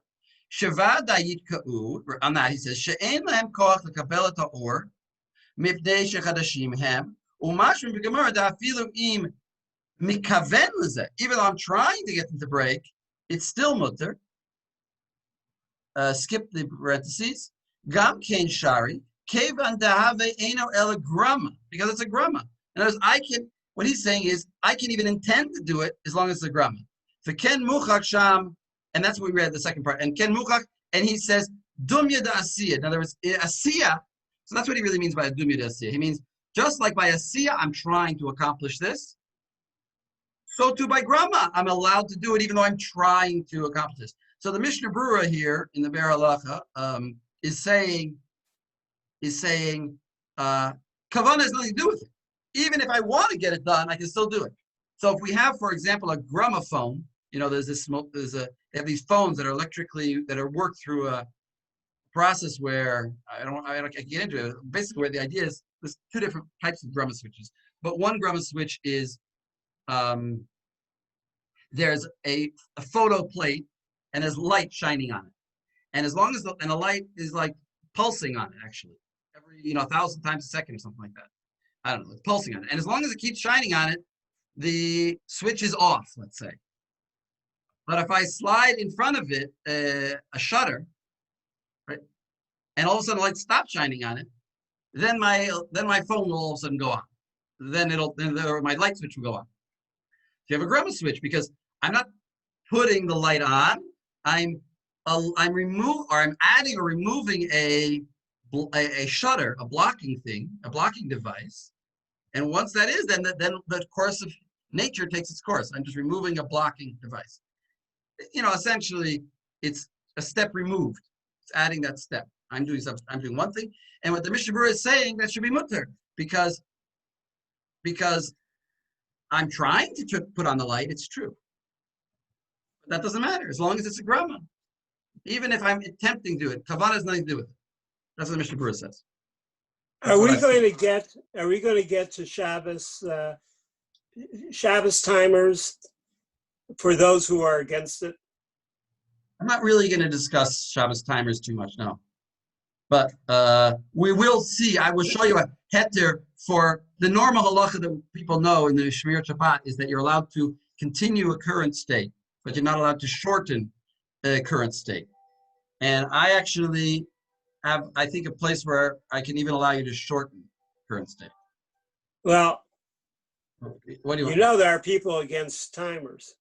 Sheva dayit ka'u, on that he says, she'en lehem koach lekabel et ha'or, mipnei shechadashim hem, u'mashrim b'gemara da'afilu im mikaven lezeh. Even though I'm trying to get them to break, it's still mutter. Skip the parentheses. Gam kein shari, kevan dahave eno el grama, because it's a grama. In other words, what he's saying is, I can even intend to do it as long as it's a grama. For ken muchak sham, and that's what we read the second part. And ken muchak, and he says, dumya da asiya. In other words, asiya, so that's what he really means by dumya da asiya. He means, just like by asiya, I'm trying to accomplish this, so too by grama, I'm allowed to do it even though I'm trying to accomplish this. So the Mishnah Berurah here in the Bir Halacha is saying, kavanah has nothing to do with it. Even if I want to get it done, I can still do it. So if we have, for example, a gramophone, they have these phones that are worked through a process where I can get into it. Basically, where the idea is there's two different types of Grama switches, but one Grama switch is there's a photo plate and there's light shining on it, and as long as the light is like pulsing on it, actually every 1,000 times a second or something like that. I don't know, it's pulsing on it, and as long as it keeps shining on it, the switch is off, let's say. But if I slide in front of it a shutter, right, and all of a sudden the light stops shining on it, then my phone will all of a sudden go on. Then my light switch will go on. So you have a Grama switch because I'm not putting the light on. I'm adding or removing a shutter, a blocking device. And once that is, then the course of nature takes its course. I'm just removing a blocking device. Essentially, it's a step removed. It's adding that step. I'm doing one thing, and what the Mishnah Berurah is saying, that should be mutter because I'm trying to put on the light. It's true. That doesn't matter as long as it's a grama. Even if I'm attempting to do it, kavanah has nothing to do with it. That's what the Mishnah Berurah says. Are we going to get to Shabbos timers for those who are against it? I'm not really going to discuss Shabbos timers too much, no. But we will see. I will show you a heter for the normal halacha that people know in the Shmir Shabbat is that you're allowed to continue a current state, but you're not allowed to shorten a current state. And I actually have, I think, a place where I can even allow you to shorten current state. Well, what do you you know there are people against timers.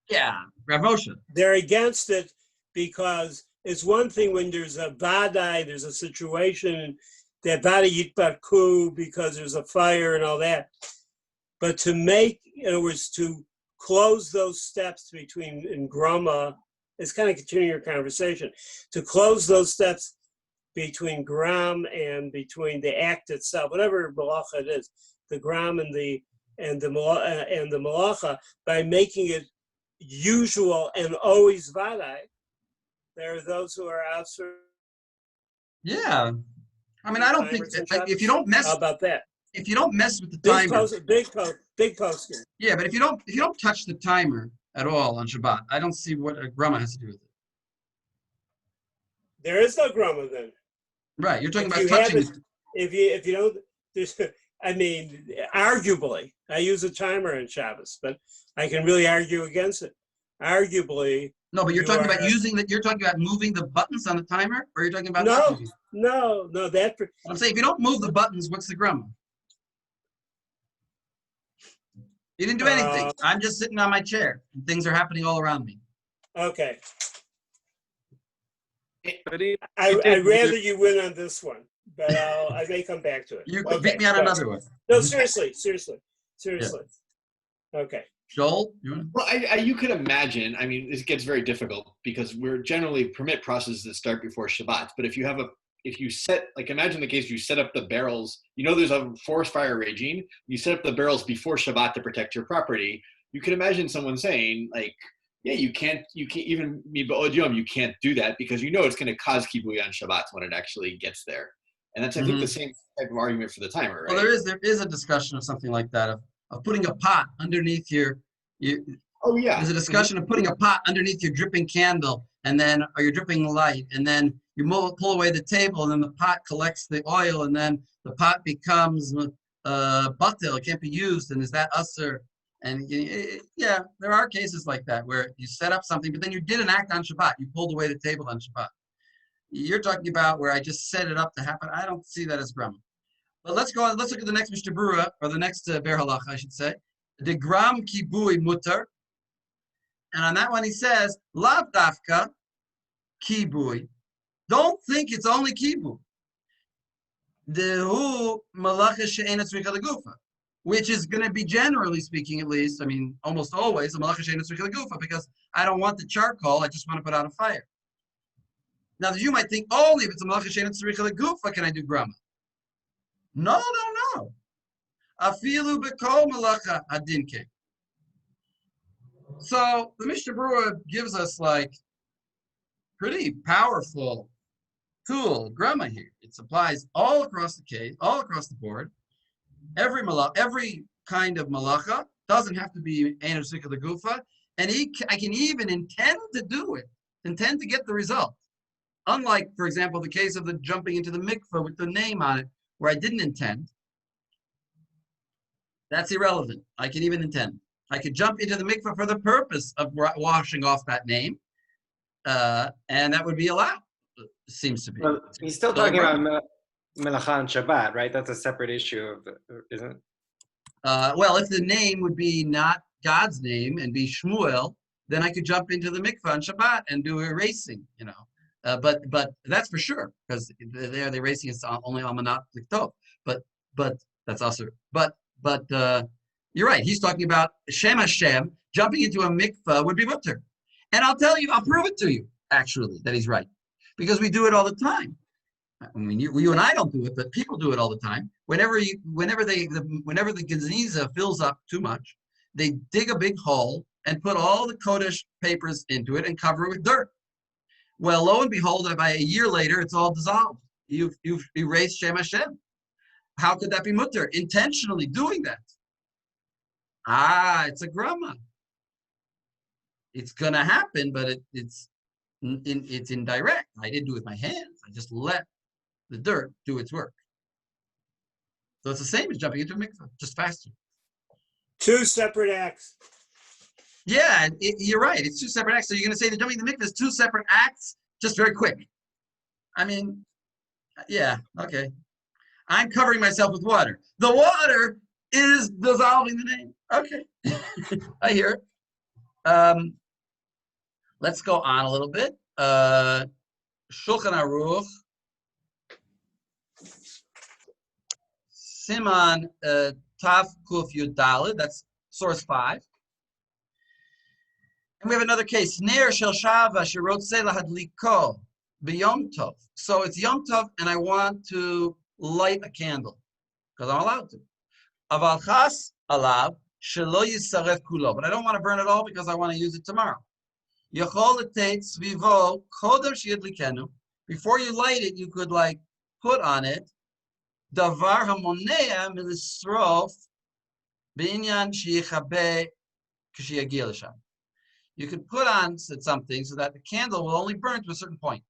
Yeah, Rav Moshe. They're against it because it's one thing when there's a vadai, there's a situation that vadai yitbarku because there's a fire and all that. But to make, in other words, to close those steps between in Grama, it's kind of continuing your conversation, to close those steps between Gram and between the act itself, whatever malacha it is, the Gram and the malacha, by making it usual and always vadai. There are those who are outside. Yeah, I mean, I don't think if you don't mess. How about that? If you don't mess with the timer, big post. Yeah, but if you don't touch the timer at all on Shabbat, I don't see what a Grama has to do with it. There is no Grama then. Right, you're talking about touching. If you don't, there's, I mean, arguably, I use a timer in Shabbos, but I can really argue against it. Arguably. No, but you're talking about using that. You're talking about moving the buttons on the timer, or you're talking about no. That I'm saying if you don't move the buttons, what's the Grama? You didn't do anything. I'm just sitting on my chair. And things are happening all around me. Okay. I'd rather you win on this one, but I may come back to it. You could beat me on another one. No, seriously. Yeah. Okay. Joel? Well, you could imagine, I mean, this gets very difficult because we're generally permit processes that start before Shabbat. But if you set, like imagine the case you set up the barrels, there's a forest fire raging, you set up the barrels before Shabbat to protect your property. You can imagine someone saying like, yeah, you can't even you can't do that because it's going to cause kibui on Shabbat when it actually gets there. And that's, I think, the same type of argument for the timer, right? Well, there is a discussion of something like that, of putting a pot underneath your oh yeah. There's a discussion of putting a pot underneath your dripping candle, and then, or your dripping light, and then you pull away the table, and then the pot collects the oil, and then the pot becomes batel, it can't be used, and is that usher? And yeah, there are cases like that where you set up something, but then you did an act on Shabbat. You pulled away the table on Shabbat. You're talking about where I just set it up to happen. I don't see that as Grama. But let's go on. Let's look at the next Mishnah Berurah, or the next Ber Halacha, I should say. The Gram Kibui Mutter. And on that one he says, Lav Dafka Kibui. Don't think it's only Kibui. Dehu Malacha She'ena Tzricha Legufa. Which is going to be, generally speaking, at least, I mean, almost always, a Malacha She'ena Tzricha Legufa, because I don't want the charcoal, I just want to put out a fire. Now, you might think, only if it's a Malacha She'ena Tzricha Legufa can I do Grama. No. Afilu B'kol Malacha Adinke. So the Mishnah Berurah gives us like pretty powerful tool, Grama here. It applies all across the case, all across the board. Every kind of malacha doesn't have to be Ein Tzricha Legufa, and I can even intend to do it, intend to get the result. Unlike, for example, the case of the jumping into the mikveh with the name on it, where I didn't intend. That's irrelevant. I can even intend. I could jump into the mikveh for the purpose of washing off that name, and that would be allowed. It seems to be. Well, he's still talking about Melacha and Shabbat, right? That's a separate issue, isn't it? Well, if the name would be not God's name and be Shmuel, then I could jump into the mikveh on Shabbat and do erasing, But that's for sure, because the erasing is only almanat liktov. But that's also. But you're right. He's talking about Shem Hashem. Jumping into a mikveh would be mutter. And I'll prove it to you, actually, that he's right. Because we do it all the time. I mean, you and I don't do it, but people do it all the time. Whenever the geniza fills up too much, they dig a big hole and put all the Kodesh papers into it and cover it with dirt. Well, lo and behold, by a year later, it's all dissolved. You've erased Shem Hashem. How could that be mutter? Intentionally doing that. It's a grama. It's gonna happen, but it's indirect. I didn't do it with my hands. I just let the dirt do its work. So it's the same as jumping into a mikveh, just faster. Two separate acts. Yeah, you're right. It's two separate acts. So you're going to say that jumping into the mikveh is two separate acts, just very quick. I mean, Yeah, okay. I'm covering myself with water. The water is dissolving the name. Okay, I hear it. Let's go on a little bit. Shulchan Aruch, Siman Tav Kuf Yud Daled, that's source 5. And we have another case. Ner Shel Shava Shirotze Lahadliko B'Yom Tov. So it's Yom Tov, and I want to light a candle because I'm allowed to. Aval Chas Alav Shelo Yisaref Kulo, but I don't want to burn it all because I want to use it tomorrow. Yachol L'Teit Svivo Kodem Sheyadlikenu. Before you light it, you could like put on it Davar Hamonea Milisrof B'Inyan Sheyichabe K'Sheyagil L'Sham. You could put on something so that the candle will only burn to a certain point.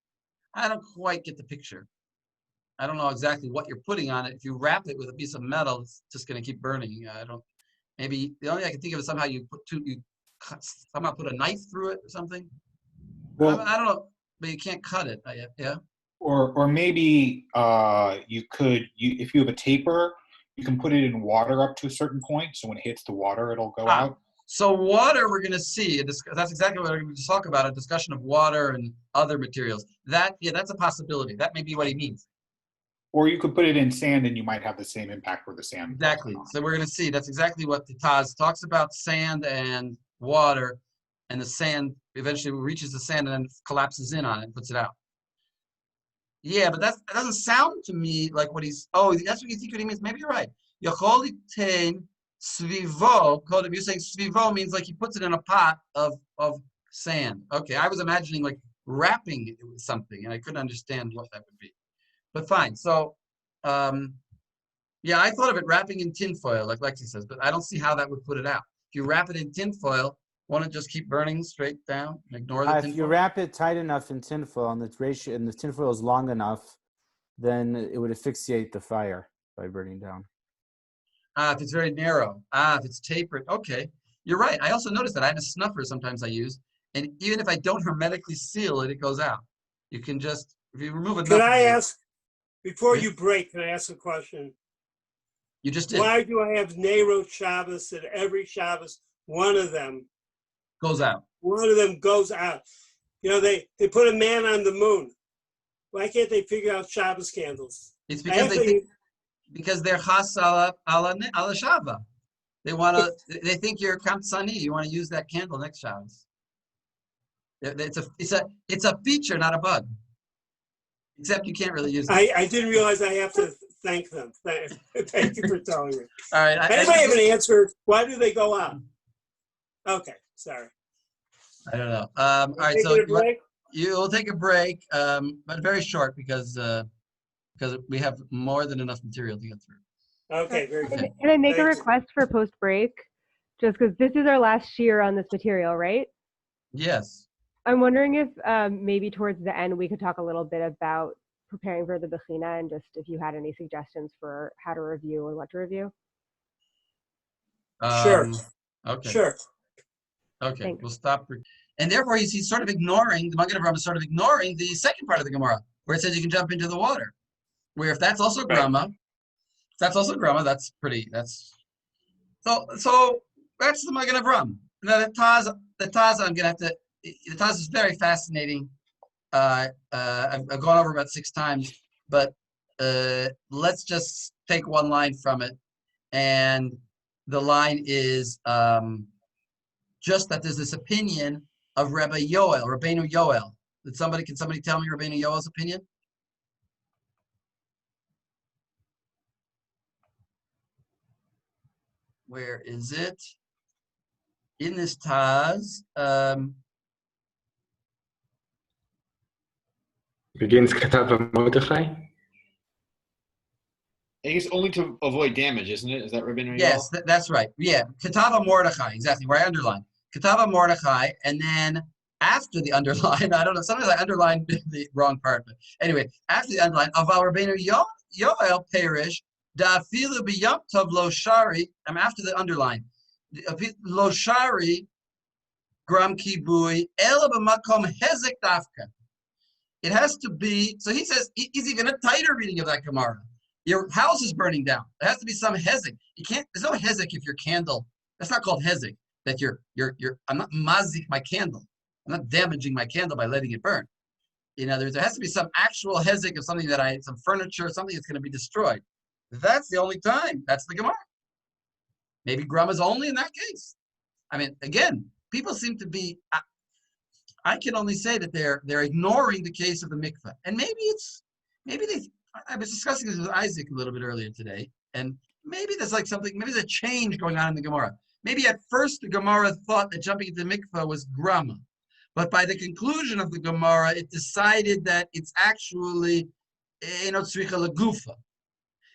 I don't quite get the picture. I don't know exactly what you're putting on it. If you wrap it with a piece of metal, it's just going to keep burning. I don't. Maybe the only thing I can think of is somehow you somehow put a knife through it or something. Well, I don't know, but you can't cut it. Yeah. Or maybe you could, if you have a taper, you can put it in water up to a certain point. So when it hits the water, it'll go out. So water, we're going to see. That's exactly what we're going to talk about, a discussion of water and other materials. That's a possibility. That may be what he means. Or you could put it in sand and you might have the same impact with the sand. Exactly. So we're going to see. That's exactly what the Taz talks about, sand and water. And the sand eventually reaches the sand and then collapses in on it and puts it out. Yeah, but that doesn't sound to me like what he's... Oh, that's what you think what he means. Maybe you're right. Yacholitain Svivo, you're saying svivo means like he puts it in a pot of sand. Okay, I was imagining like wrapping it with something, and I couldn't understand what that would be. But fine. So, yeah, I thought of it wrapping in tinfoil, like Lexi says, but I don't see how that would put it out. If you wrap it in tinfoil, won't it just keep burning straight down and ignore the tinfoil? If you wrap it tight enough in tinfoil and the tinfoil is long enough, then it would asphyxiate the fire by burning down. If it's very narrow. If it's tapered. Okay, you're right. I also noticed that I have a snuffer sometimes I use, and even if I don't hermetically seal it, it goes out. You can just, if you remove enough. Can I ask, before you break, can I ask a question? You just did. Why do I have Neirot Shabbos and every Shabbos, one of them goes out? One of them goes out. You know, they put a man on the moon. Why can't they figure out Shabbos candles? It's because they're chas ala shava. They think you're kamtsani. You want to use that candle next Shabbos. It's a feature, not a bug. Except you can't really use it. I didn't realize I have to thank them. Thank you for telling me. All right. Anybody have an answer? Why do they go out? Okay, sorry. I don't know. All right, so you'll take a break, but very short because we have more than enough material to get through. Okay, very good. Can I make a request for post-break? Just because this is our last shiur on this material, right? Yes. I'm wondering if maybe towards the end we could talk a little bit about preparing for the Bechina and just if you had any suggestions for how to review or what to review. Sure. Okay. Sure. Okay, Thanks. we'll stop. And therefore, he's sort of ignoring, the Magen Avraham is sort of ignoring the second part of the Gemara, where it says you can jump into the water. Where if that's also Grama, that's pretty, so that's the Magen Avraham. Now the Taz, I'm going to have to, the Taz is very fascinating. I've gone over about 6 times, but let's just take one line from it. And the line is just that there's this opinion of Rabbeinu Yoel. Can somebody tell me Rabbeinu Yoel's opinion? Where is it? In this Taz. Begins Katav Mordechai. I guess only to avoid damage, isn't it? Is that Rabbeinu Yoel? Yes, that's right. Yeah, Ketava Mordechai, exactly, where I underline. Ketava Mordechai, and then after the underline, I don't know, sometimes I underline the wrong part, but anyway, after the underline, Aval Rabbeinu Yoel Perish, Da'afilu b'yom tov lo shari, I'm after the underline, lo shari, gram kibui, ela b'makom hezek dafka. It has to be, so he says, he's even a tighter reading of that Gemara. Your house is burning down. There has to be some hezek. You can't, there's no hezek if your candle, that's not called hezek, that I'm not mazik my candle. I'm not damaging my candle by letting it burn. In other words, there has to be some actual hezek of something some furniture, something that's going to be destroyed. That's the only time. That's the Gemara. Maybe Grama's only in that case. I mean, again, people seem to be, I can only say that they're ignoring the case of the mikveh. And I was discussing this with Isaac a little bit earlier today, and maybe there's like something, maybe there's a change going on in the Gemara. Maybe at first the Gemara thought that jumping into the mikveh was Grama. But by the conclusion of the Gemara, it decided that it's actually Einot Tzricha Lagufa.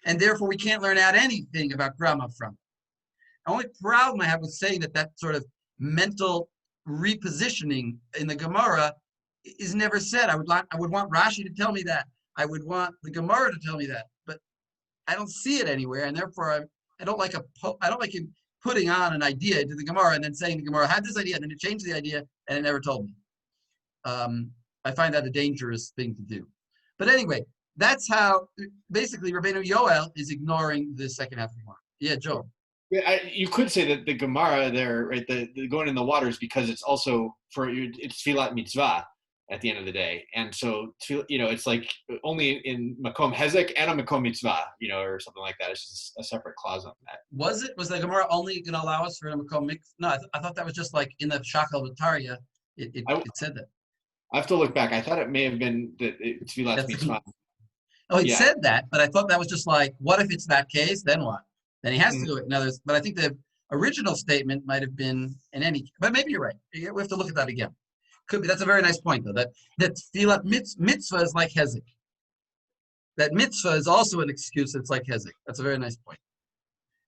And therefore, we can't learn out anything about Grama from it. The only problem I have with saying that sort of mental repositioning in the Gemara is never said. I would want Rashi to tell me that. I would want the Gemara to tell me that. But I don't see it anywhere, and therefore I don't like him putting on an idea into the Gemara and then saying the Gemara had this idea, and then it changed the idea, and it never told me. I find that a dangerous thing to do. But anyway, that's how basically Rabbeinu Yoel is ignoring the second half of the Gemara. Yeah, Joe. Yeah, you could say that the Gemara there, right, the going in the waters, because it's also it's Tfilat Mitzvah at the end of the day, and so it's like only in Makom Hezek and a Makom Mitzvah, or something like that. It's just a separate clause on that. Was the Gemara only going to allow us for a Makom Mitzvah? No, I thought that was just like in the Shachal V'Tarya. It said that. I have to look back. I thought it may have been that Tfilat Mitzvah. Oh, it said that, but I thought that was just like, what if it's that case? Then what? Then he has to do it. But I think the original statement might have been in any. But maybe you're right. We have to look at that again. Could be. That's a very nice point, though. That Tfilat mitzvah is like hezek. That mitzvah is also an excuse that's like hezek. That's a very nice point.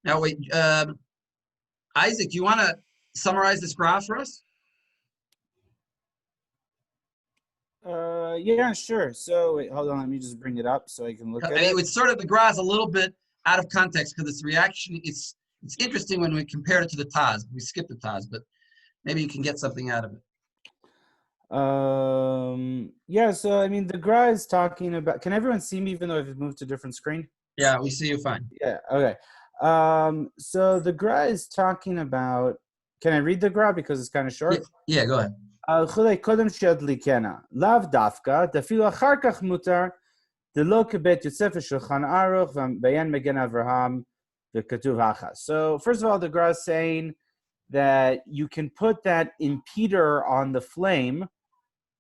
Now wait, Isaac, you want to summarize this graph for us? Yeah, sure. So wait, hold on. Let me just bring it up so I can look at it. It's sort of the graph a little bit out of context because its reaction. It's interesting when we compare it to the Taz. We skip the Taz, but maybe you can get something out of it. Yeah. So I mean, the Gra is talking about. Can everyone see me even though I've moved to a different screen? Yeah, we see you fine. Yeah. Okay. So the Gra is talking about. Can I read the Gra because it's kind of short? Yeah, go ahead. קודם שידליקנה, לאו דווקא, דפילו אחר כך מותר, דלא כבית יוסף ושולחן ערוך, ובעין מגן אברהם, וכתוב אחא. So first of all, the Gra is saying that you can put that impeder on the flame,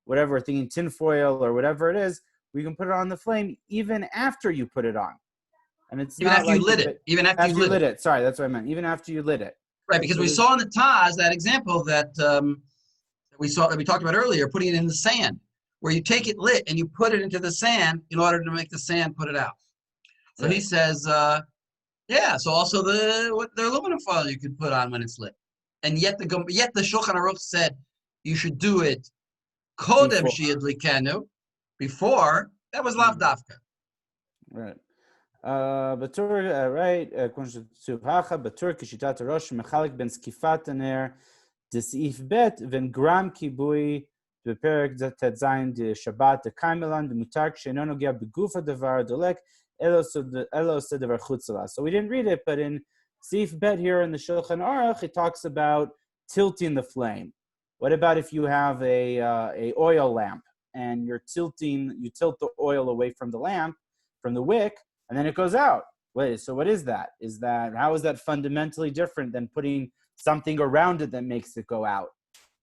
whatever, we're thinking tinfoil or whatever it is, we can put it on the flame even after you put it on. And it's even after you lit it. Even after you lit it. Sorry, that's what I meant. Even after you lit it. Right, because we saw in the Taz that example that we talked about earlier, putting it in the sand, where you take it lit and you put it into the sand in order to make the sand put it out. So he says, so also the aluminum foil you could put on when it's lit. And yet the Shulchan Aruch said you should do it kodem sheyadlikenu, before, that was lav dafka. Right. Batur, right, Batur kishitat rosh mechalik ben skifat aner דסעיף ב' ונגרם כיבוי בפרק ט"ז דשבת דקיימלן דמותר כשאינו נוגע בגוף הדבר הדולק אלא עושה דבר חוץ לה. So we didn't read it, but in Sif Bet here in the Shulchan Aruch, it talks about tilting the flame. What about if you have a oil lamp and you tilt the oil away from the lamp, from the wick, and then it goes out? Wait, so what is that? How is that fundamentally different than putting something around it that makes it go out?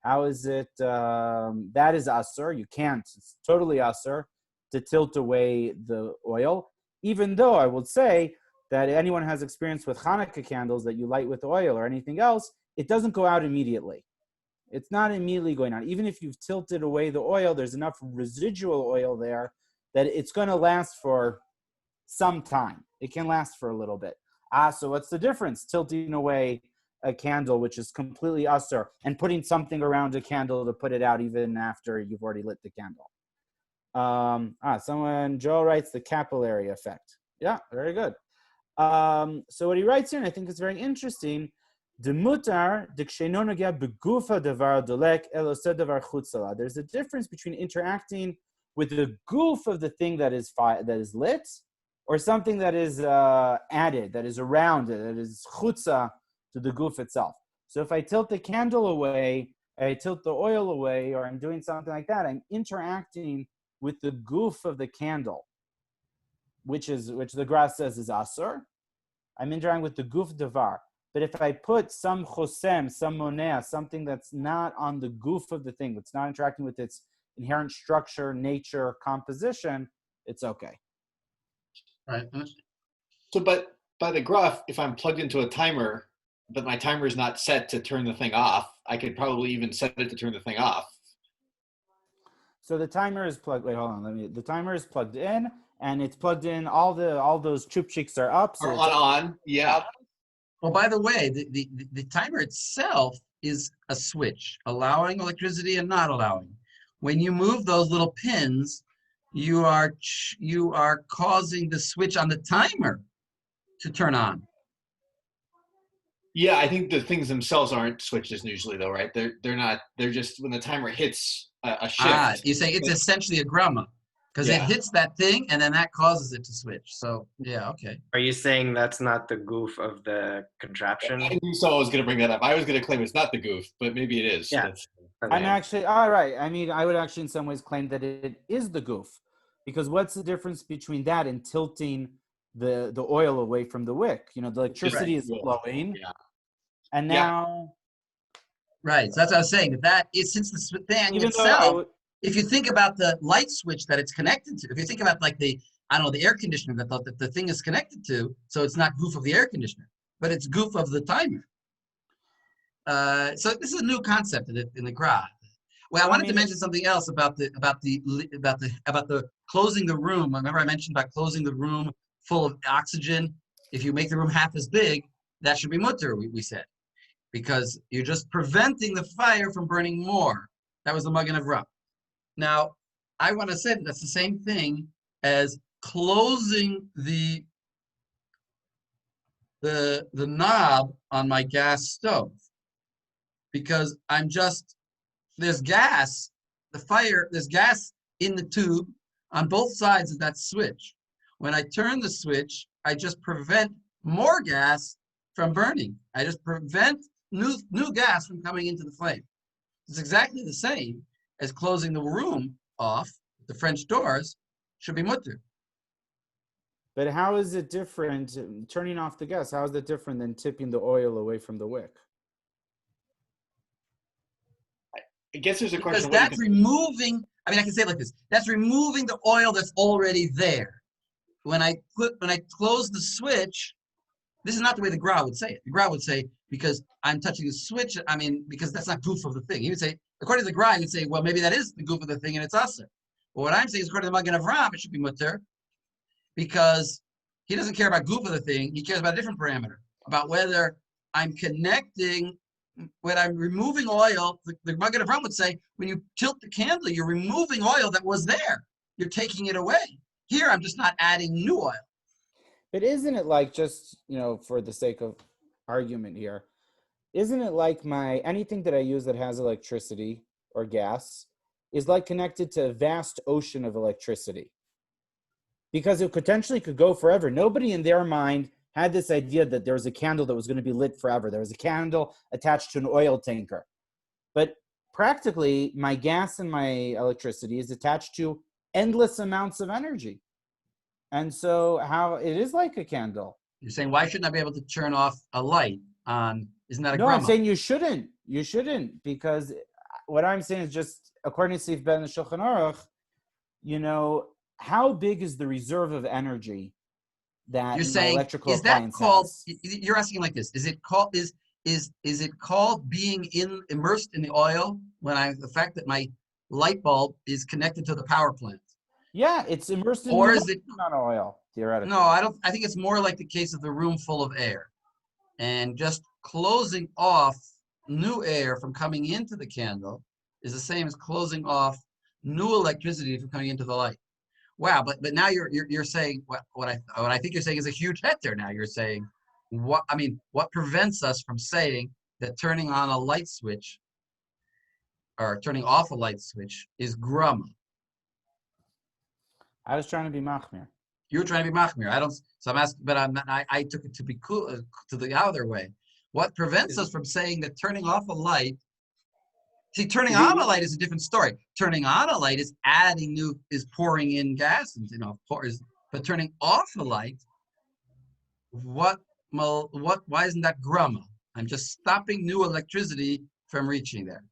How is it, that is asur, you can't, it's totally asur to tilt away the oil, even though I would say that anyone has experience with Hanukkah candles that you light with oil or anything else, it doesn't go out immediately. It's not immediately going out. Even if you've tilted away the oil, there's enough residual oil there that it's going to last for some time. It can last for a little bit. So what's the difference? Tilting away a candle, which is completely asur, and putting something around a candle to put it out even after you've already lit the candle. Joel writes the capillary effect. Yeah, very good. So what he writes here, and I think it's very interesting, there's a difference between interacting with the goof of the thing that is lit, or something that is added, that is around it, that is chutza to the goof itself. So if I tilt the candle away, I tilt the oil away, or I'm doing something like that, I'm interacting with the goof of the candle, which the Gra says is asur. I'm interacting with the goof davar. But if I put some chosem, some monea, something that's not on the goof of the thing, that's not interacting with its inherent structure, nature, composition, it's okay. Right. So, but by the graph, if I'm plugged into a timer, but my timer is not set to turn the thing off, I could probably even set it to turn the thing off. So the timer is plugged. Wait, hold on. The timer is plugged in, and it's plugged in. All those chupchiks are up. So Or on, yeah. Well, by the way, the timer itself is a switch, allowing electricity and not allowing. When you move those little pins, you are causing the switch on the timer to turn on. Yeah, I think the things themselves aren't switches usually, though, right? They're not. They're just when the timer hits a shift. You say it's essentially a grama, because it hits that thing and then that causes it to switch. So yeah, okay. Are you saying that's not the goof of the contraption? I knew so I was going to bring that up. I was going to claim it's not the goof, but maybe it is. Yeah. I'm actually all right. I mean, I would actually in some ways claim that it is the goof, because what's the difference between that and tilting the oil away from the wick? You know, the electricity is flowing, and now. Right. So that's what I was saying. That is, since the thing itself, if you think about the light switch that it's connected to, if you think about like the air conditioner that the thing is connected to, so it's not goof of the air conditioner, but it's goof of the timer. So this is a new concept in the Gra. Well, I wanted to mention something else about the closing the room. Remember I mentioned about closing the room full of oxygen. If you make the room half as big, that should be mutter, we said, because you're just preventing the fire from burning more. That was the Magen Avraham. Now, I want to say that's the same thing as closing the knob on my gas stove, because there's gas in the tube on both sides of that switch. When I turn the switch, I just prevent more gas from burning. I just prevent new gas from coming into the flame. It's exactly the same as closing the room off. The French doors should be mutter. But how is it different, turning off the gas, how is it different than tipping the oil away from the wick? I guess there's a question. Because that's removing, I can say it like this, that's removing the oil that's already there. When I close the switch, this is not the way the Gra would say it. The Gra would say, because I'm touching the switch, because that's not goof of the thing. He would say, according to the Gra, he would say, well, maybe that is the goof of the thing and it's asur. But what I'm saying is, according to the Magen Avraham, it should be mutter, because he doesn't care about goof of the thing. He cares about a different parameter, about whether I'm connecting, when I'm removing oil. The Magen Avraham would say, when you tilt the candle, you're removing oil that was there. You're taking it away. Here, I'm just not adding new oil. But isn't it like, just, for the sake of argument here, isn't it like anything that I use that has electricity or gas is like connected to a vast ocean of electricity? Because it potentially could go forever. Nobody in their mind had this idea that there was a candle that was going to be lit forever. There was a candle attached to an oil tanker. But practically, my gas and my electricity is attached to endless amounts of energy. And so how it is like a candle. You're saying, why shouldn't I be able to turn off a light on, isn't that a No, grama? I'm saying you shouldn't. You shouldn't, because what I'm saying is, just according to Sif Ben the Shulchan Aruch, how big is the reserve of energy that You're my saying, electrical is that appliance called, has? you're asking like this, is it called being immersed in the oil when the fact that my light bulb is connected to the power plant? Yeah, it's immersed in Or the is it amount of oil, theoretically. No, I think it's more like the case of the room full of air, and just closing off new air from coming into the candle is the same as closing off new electricity from coming into the light. Wow, but now you're saying what I think you're saying is a huge heter. Now you're saying what prevents us from saying that turning on a light switch or turning off a light switch is grama? I was trying to be machmir. You were trying to be machmir. I don't. So I'm asking, but I'm not, I took it to be cool to the other way. What prevents us from saying that turning off a light? See, turning on a light is a different story. Turning on a light is pouring in gas, and but turning off a light, why isn't that grama? I'm just stopping new electricity from reaching there.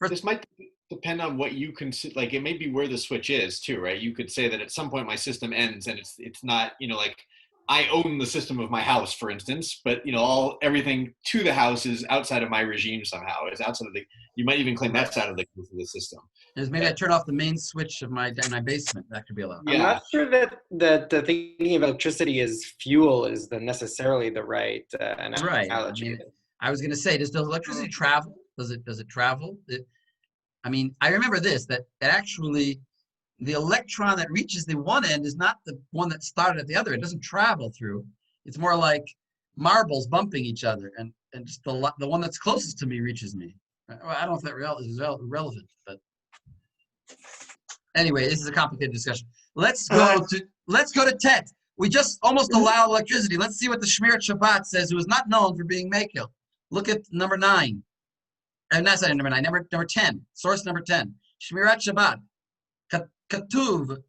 This might depend on what you consider. Like, it may be where the switch is too, right? You could say that at some point my system ends, and it's not, like I own the system of my house, for instance, but everything to the house is outside of my regime somehow. It's outside of you might even claim that's out of the system. Maybe I turn off the main switch of my basement. That could be allowed. I'm not sure that the thinking of electricity as fuel is necessarily the right analogy. I was going to say, does electricity travel? Does it travel? I remember this, that actually the electron that reaches the one end is not the one that started at the other. It doesn't travel through. It's more like marbles bumping each other, and just the one that's closest to me reaches me. I don't know if that is relevant, but anyway, this is a complicated discussion. Let's go to Tet. We just almost allowed electricity. Let's see what the Shmirat Shabbat says, who is not known for being Mekel. Look at number 9. And that's not number 9, number 10. Source number 10. Shmirat Shabbat. Katuv.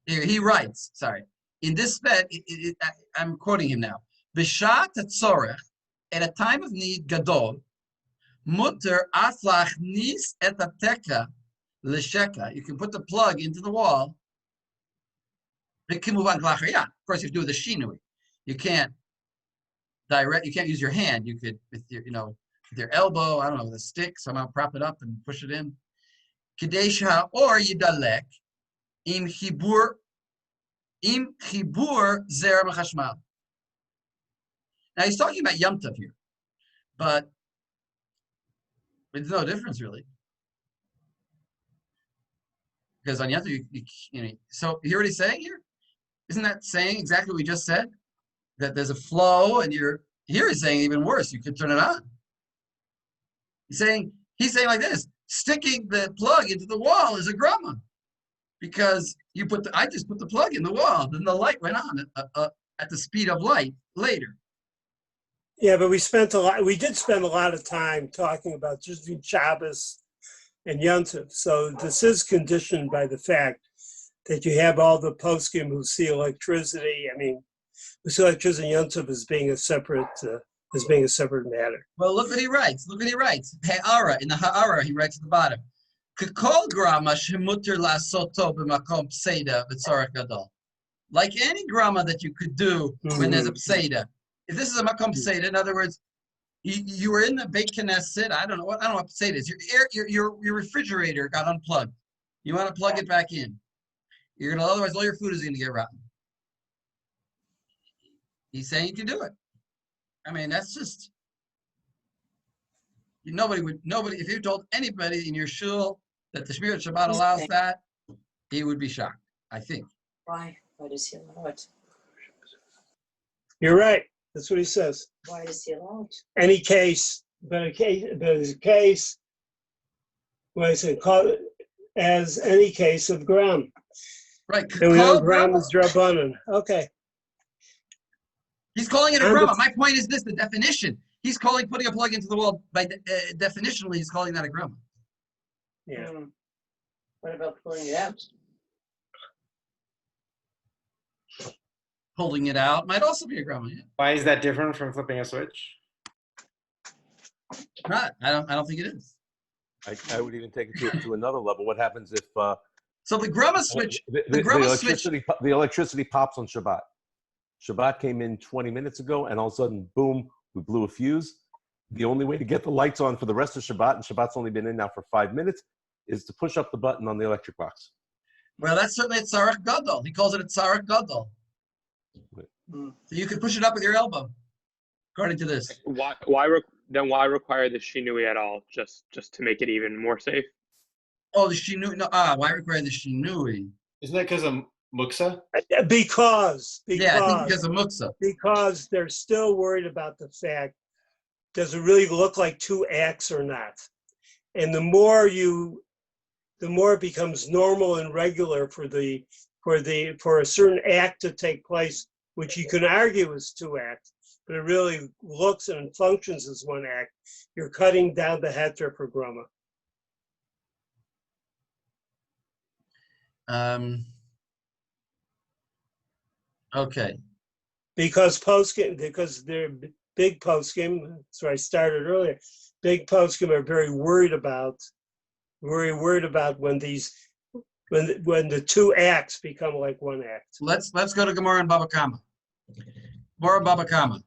Here, he writes, in this bed, I'm quoting him now. B'shat tzorech, at a time of need, gadol, mutter aslach nis et ateka l'sheka. You can put the plug into the wall. Of course, you have to do the shinui. You can't use your hand. You could, with your elbow, I don't know, with a stick, somehow prop it up and push it in. Kadesha or yidalek im chibur zer machashmal. Now he's talking about Yom Tov here, but there's no difference really, because on Yom Tov, so you hear what he's saying here? Isn't that saying exactly what we just said? That there's a flow, and here he's saying even worse. You could turn it on. He's saying like this: sticking the plug into the wall is a grama, because I just put the plug in the wall, then the light went on at the speed of light later. Yeah, but we did spend a lot of time talking about just between Shabbos and Yom Tov. So this is conditioned by the fact that you have all the poskim who see electricity. We see electricity in Yom Tov as being a separate matter. Well, look what he writes. Ha'ara, in the Ha'ara, he writes at the bottom. K'kol grama shemuter la'asoto b'makom pseida v'tzorach gadol. Like any grama that you could do when there's a pseida. If this is a makom pseida, in other words, you were in the Beit Knesset. I don't know what pseida is. Your refrigerator got unplugged. You want to plug it back in. Otherwise all your food is going to get rotten. He's saying you can do it. That's just, nobody, if you told anybody in your shul that the Shmirat Shabbat allows that, he would be shocked, I think. Why? Why does he allow it? You're right. That's what he says. Why does he allow it? Any case, but a case, what is it called? As any case of Gram. Right. And we know Gram is Drabanan. Okay. He's calling it a grama. My point is this: the definition. He's putting a plug into the wall. By definitionally, he's calling that a grama. Yeah. What about pulling it out? Pulling it out might also be a grama. Yeah. Why is that different from flipping a switch? Not. I don't think it is. I would even take it to another level. What happens if? So the grama switch. The electricity pops on Shabbat. Shabbat came in 20 minutes ago, and all of a sudden, boom, we blew a fuse. The only way to get the lights on for the rest of Shabbat, and Shabbat's only been in now for 5 minutes, is to push up the button on the electric box. Well, that's certainly a tzarech gadol. He calls it a tzarech gadol. So you can push it up with your elbow, according to this. Why require the shinui at all? Just to make it even more safe? Oh, the shinui. No, why require the shinui? Isn't that because of muksa? Because yeah, I think because of muksa. Because they're still worried about the fact, does it really look like 2 acts or not? And the more you the more it becomes normal and regular for a certain act to take place, which you can argue is two acts, but it really looks and functions as one act. You're cutting down the heter for Grama. Okay. Because they're big poskim, that's where I started earlier. Big poskim are very worried about when the two acts become like one act. Let's go to Gemara and Baba Kama. Gemara Baba Kama.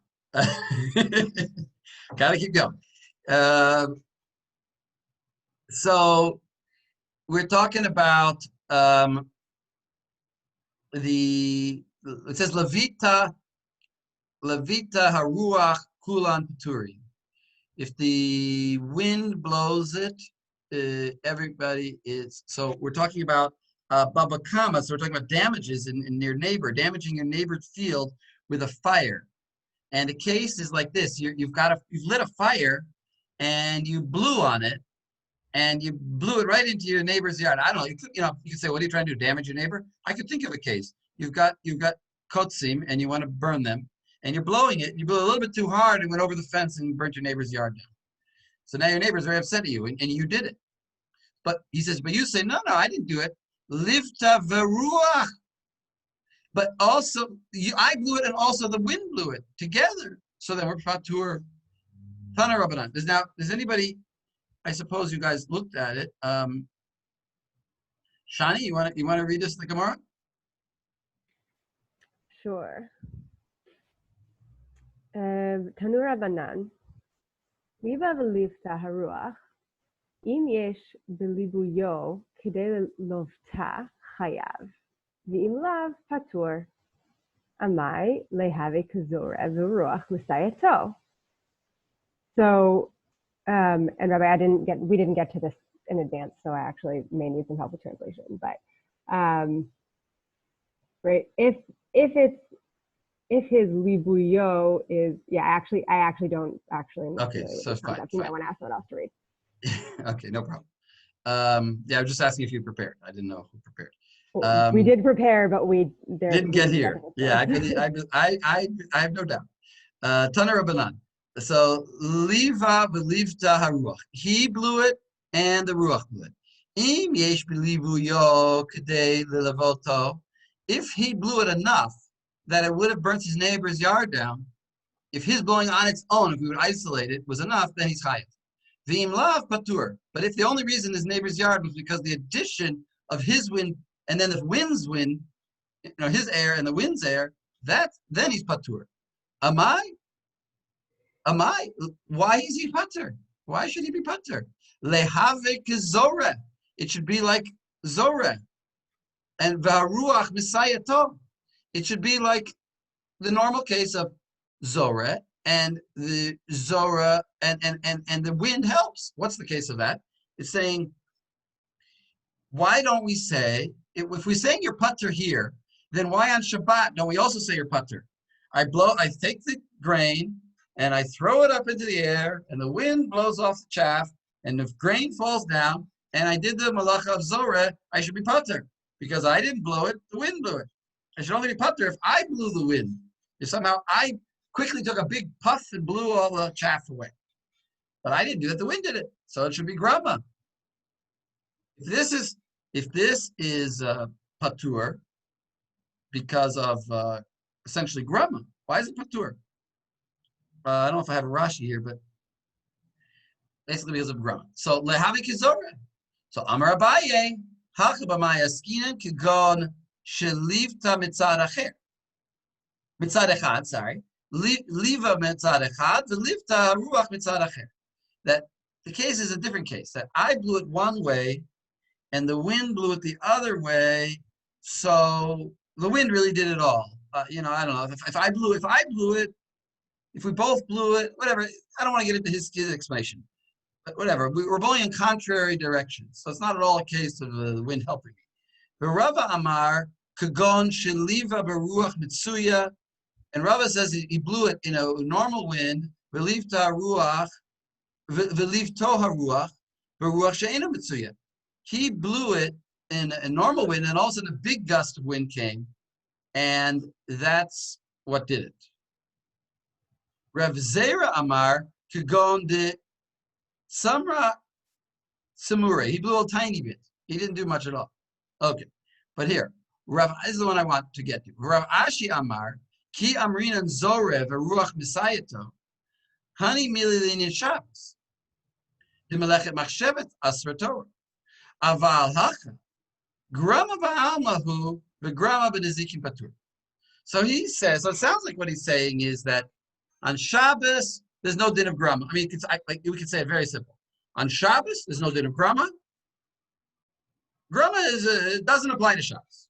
Gotta keep going. So we're talking about it says Levita Haruach Kulan Paturi. If the wind blows it, everybody is. So we're talking about Baba Kama. So we're talking about damages in your neighbor, damaging your neighbor's field with a fire. And the case is like this: you've lit a fire, and you blew on it, and you blew it right into your neighbor's yard. I don't know. You could say, "What are you trying to do? Damage your neighbor?" I could think of a case. You've got kotzim, and you want to burn them, and you're blowing it. You blew a little bit too hard and went over the fence and burnt your neighbor's yard down. So now your neighbor's very upset at you, and you did it. But he says, but you say, no, I didn't do it. Livta veruach. But also, I blew it, and also the wind blew it together. So then we're patur. Tana Rabbanan. Does anybody? I suppose you guys looked at it. Shani, you want to read this the Gemara? Sure. Tanu Rabbanan. Liva v'lifta haruach. Im yesh belibuyo k'dei lovta chayav. V'im lav patur. Amai lehave kazore v'ruach l'sayato. So, and Rabbi, we didn't get to this in advance, so I actually may need some help with translation. But right, if his libuyo is, I actually don't actually. Okay, so fine. You might want to ask someone else to read. Okay, no problem. I was just asking if you prepared. I didn't know who prepared. We did prepare, but we didn't get here. Yeah, I have no doubt. Tana Rabbanan. So liva v'livta haruach. He blew it, and the ruach blew it. Im yesh b'livuyo k'dei l'levoto. If he blew it enough that it would have burnt his neighbor's yard down, if his blowing on its own, if we would isolate it, was enough, then he's chayav. V'im lav patur. But if the only reason his neighbor's yard was because the addition of his wind and then the wind's wind, his air and the wind's air, then he's patur. Amai? Why is he patur? Why should he be patur? Lehave k'zoreh. It should be like zoreh. And v'haruach misayato. It should be like the normal case of zoreh, and the zorah and the wind helps. What's the case of that? It's saying, why don't we say, if we're saying you're patur here, then why on Shabbat don't we also say you're patur? I take the grain and I throw it up into the air, and the wind blows off the chaff, and the grain falls down, and I did the malacha of zoreh, I should be patur. Because I didn't blow it, the wind blew it. I should only be patur if I blew the wind. If somehow I quickly took a big puff and blew all the chaff away. But I didn't do that, the wind did it. So it should be grama. If this is patur because of essentially grama, why is it patur? I don't know if I have a Rashi here, but basically because of grama. So lehavi kizoreh. So Amar Abaye, hachabamaya skinan kigon shelivta mitzad acher. Mitzad echad, sorry. Liva mitzad echad, v'livta ruach mitzad acher. That the case is a different case. That I blew it one way, and the wind blew it the other way. So the wind really did it all. I don't know if I blew it. If we both blew it, whatever. I don't want to get into his explanation, but whatever. We're blowing in contrary directions, so it's not at all a case of the wind helping. Rava Amar kagon sheliva beruach mitsuya, and Rava says he blew it in a normal wind. Velivta ruach, velivto haruach beruach she'ena mitsuya. he blew it in a normal wind, and all of a sudden a big gust of wind came, and that's what did it. Rav Zera Amar Kugon de Samra Samure. He blew a tiny bit. He didn't do much at all. Okay, but here, Rav, this is the one I want to get to. Rav Ashi Amar Ki Amrinan Zorev Ruach Misayato Hani Mililin Shabbos. The Melechet Machshevet Asra Torah. Aval Hacha Grama Ba'almahu Grama B'Nezikin Patur. So he says, so it sounds like what he's saying is that on Shabbos, there's no din of Grama. I mean, we could say it very simple. On Shabbos, there's no din of Grama. Grama it doesn't apply to Shabbos.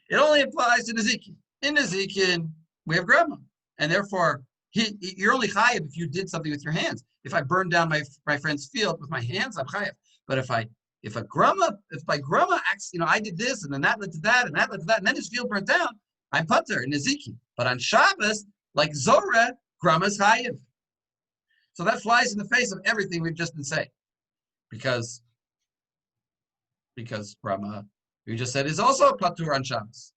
It only applies to Nezikin. In Nezikin, we have Grama. And therefore, you're only chayav if you did something with your hands. If I burned down my friend's field with my hands, I'm chayav. But if by Grama acts, I did this, and then that led to that, and that led to that, and then his field burnt down, I'm putter in Nezikin. But on Shabbos, like Zorah, Grama is chayiv. So that flies in the face of everything we've just been saying. Because Grama, we just said, is also a patur on Shabbos.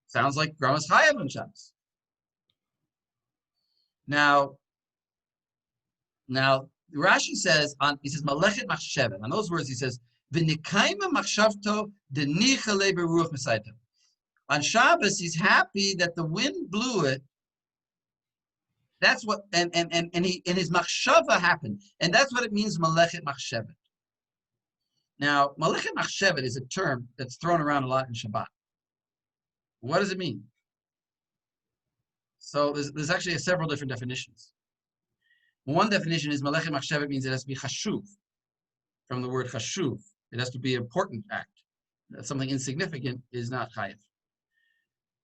Sounds like Grama is chayiv on Shabbos. Now, Rashi says, he says, Malechet Machshevet. On those words, he says, V'nikaima machshavto denichale beruach mesayto. On Shabbos, he's happy that the wind blew it. That's what, and his machshava happened. And that's what it means, Malechet Machshevet. Now, Malechet Machshevet is a term that's thrown around a lot in Shabbat. What does it mean? So there's actually several different definitions. One definition is Malechet Machshevet means it has to be chashuv, from the word chashuv. It has to be an important act. Something insignificant is not chayiv.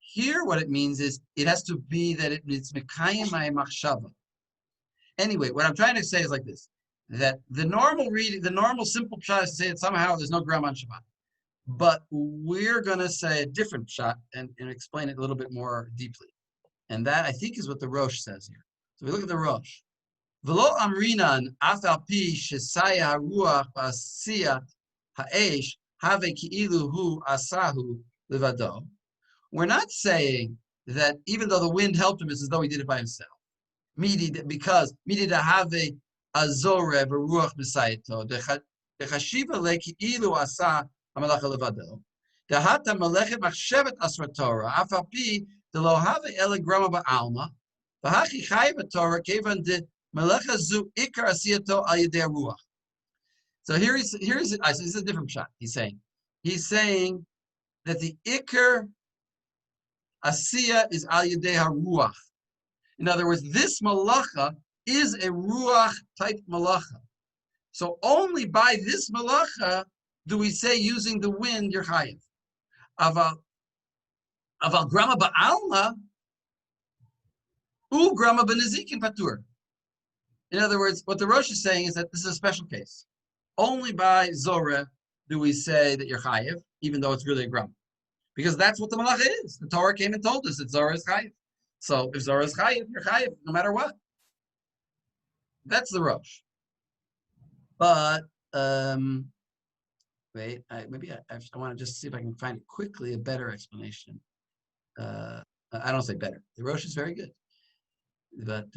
Here, what it means is it has to be that it's mekayim machshava. Anyway, what I'm trying to say is like this: that the normal reading, the normal simple pshat is to say that somehow there's no Grama on Shabbat, but we're going to say a different pshat and explain it a little bit more deeply, and that I think is what the Rosh says here. So we look at the Rosh. V'lo amrinan afal pi shesaya haruach ba'asiyat ha'esh have ki'ilu hu asahu levado. We're not saying that even though the wind helped him, it's as though he did it by himself. Because midi da have azore beruach b'saito dechashiva leki'ilu asa hamalacha levado dehata malechet machshevet asra Torah afal pi delo have ele grama ba'alma v'hachi chayiv Torah kevan de melecha zu ikar asiyato al yedei ruach. So here is it. This is a different shot. He's saying that the ikar asiya is al yedei haruach. In other words, this malacha is a ruach type malacha. So only by this malacha do we say using the wind you're chayiv. Aval grama ba'alma u grama b'nezikin patur. In other words, what the Rosh is saying is that this is a special case. Only by Zorah do we say that you're chayiv, even though it's really a grama. Because that's what the malacha is. The Torah came and told us that Zorah is chayiv. So if Zorah is chayiv, you're chayiv, no matter what. That's the Rosh. But, wait, I want to just see if I can find quickly a better explanation. I don't say better. The Rosh is very good. But,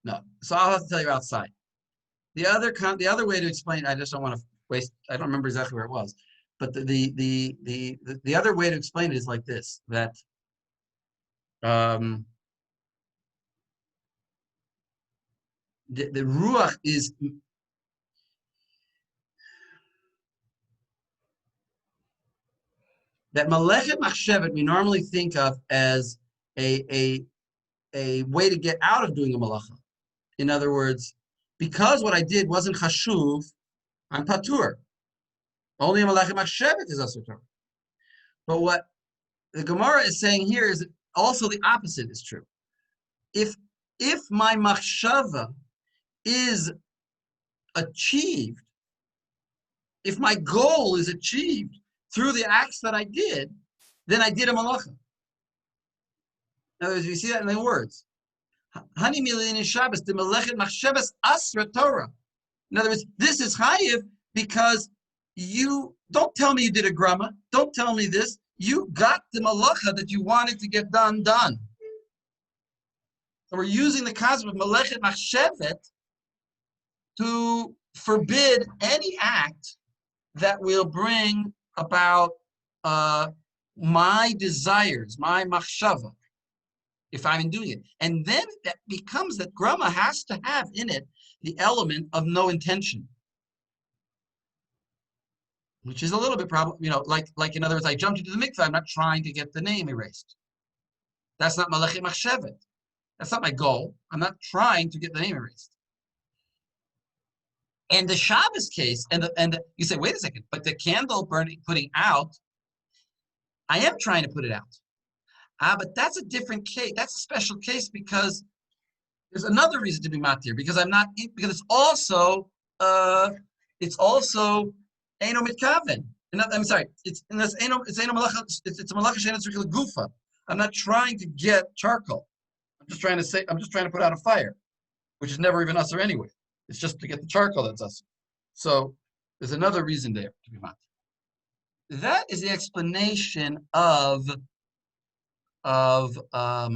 no, so I'll have to tell you outside. The other way to explain, I just don't want to waste. I don't remember exactly where it was, but the other way to explain it is like this: that the ruach is that malechet machshevet we normally think of as a way to get out of doing a malacha. In other words, because what I did wasn't chashuv, I'm patur. Only a malechet machshevet is asur Torah. But what the Gemara is saying here is also the opposite is true. If my machshava is achieved, if my goal is achieved through the acts that I did, then I did a malacha. In other words, you see that in the words. Hani milin Shabbos, the melechet machshavas asra Torah. In other words, this is chayiv because you don't tell me you did a grama. Don't tell me this. You got the malacha that you wanted to get done. So we're using the concept of melechet machshevet to forbid any act that will bring about my desires, my machshava, if I'm doing it. And then that becomes that grama has to have in it the element of no intention, which is a little bit problem, like in other words, I jumped into the mikveh, I'm not trying to get the name erased. That's not melechet machshevet. That's not my goal. I'm not trying to get the name erased. And the Shabbos case, you say, wait a second, but the candle putting out, I am trying to put it out. But that's a different case. That's a special case because there's another reason to be matir, because it's also Eino Mitkaven. I'm sorry, it's a malacha she'eino tzricha legufa. I'm not trying to get charcoal. I'm just trying to put out a fire, which is never even usher anyway. It's just to get the charcoal that's usher. So there's another reason there to be matir. That is the explanation of I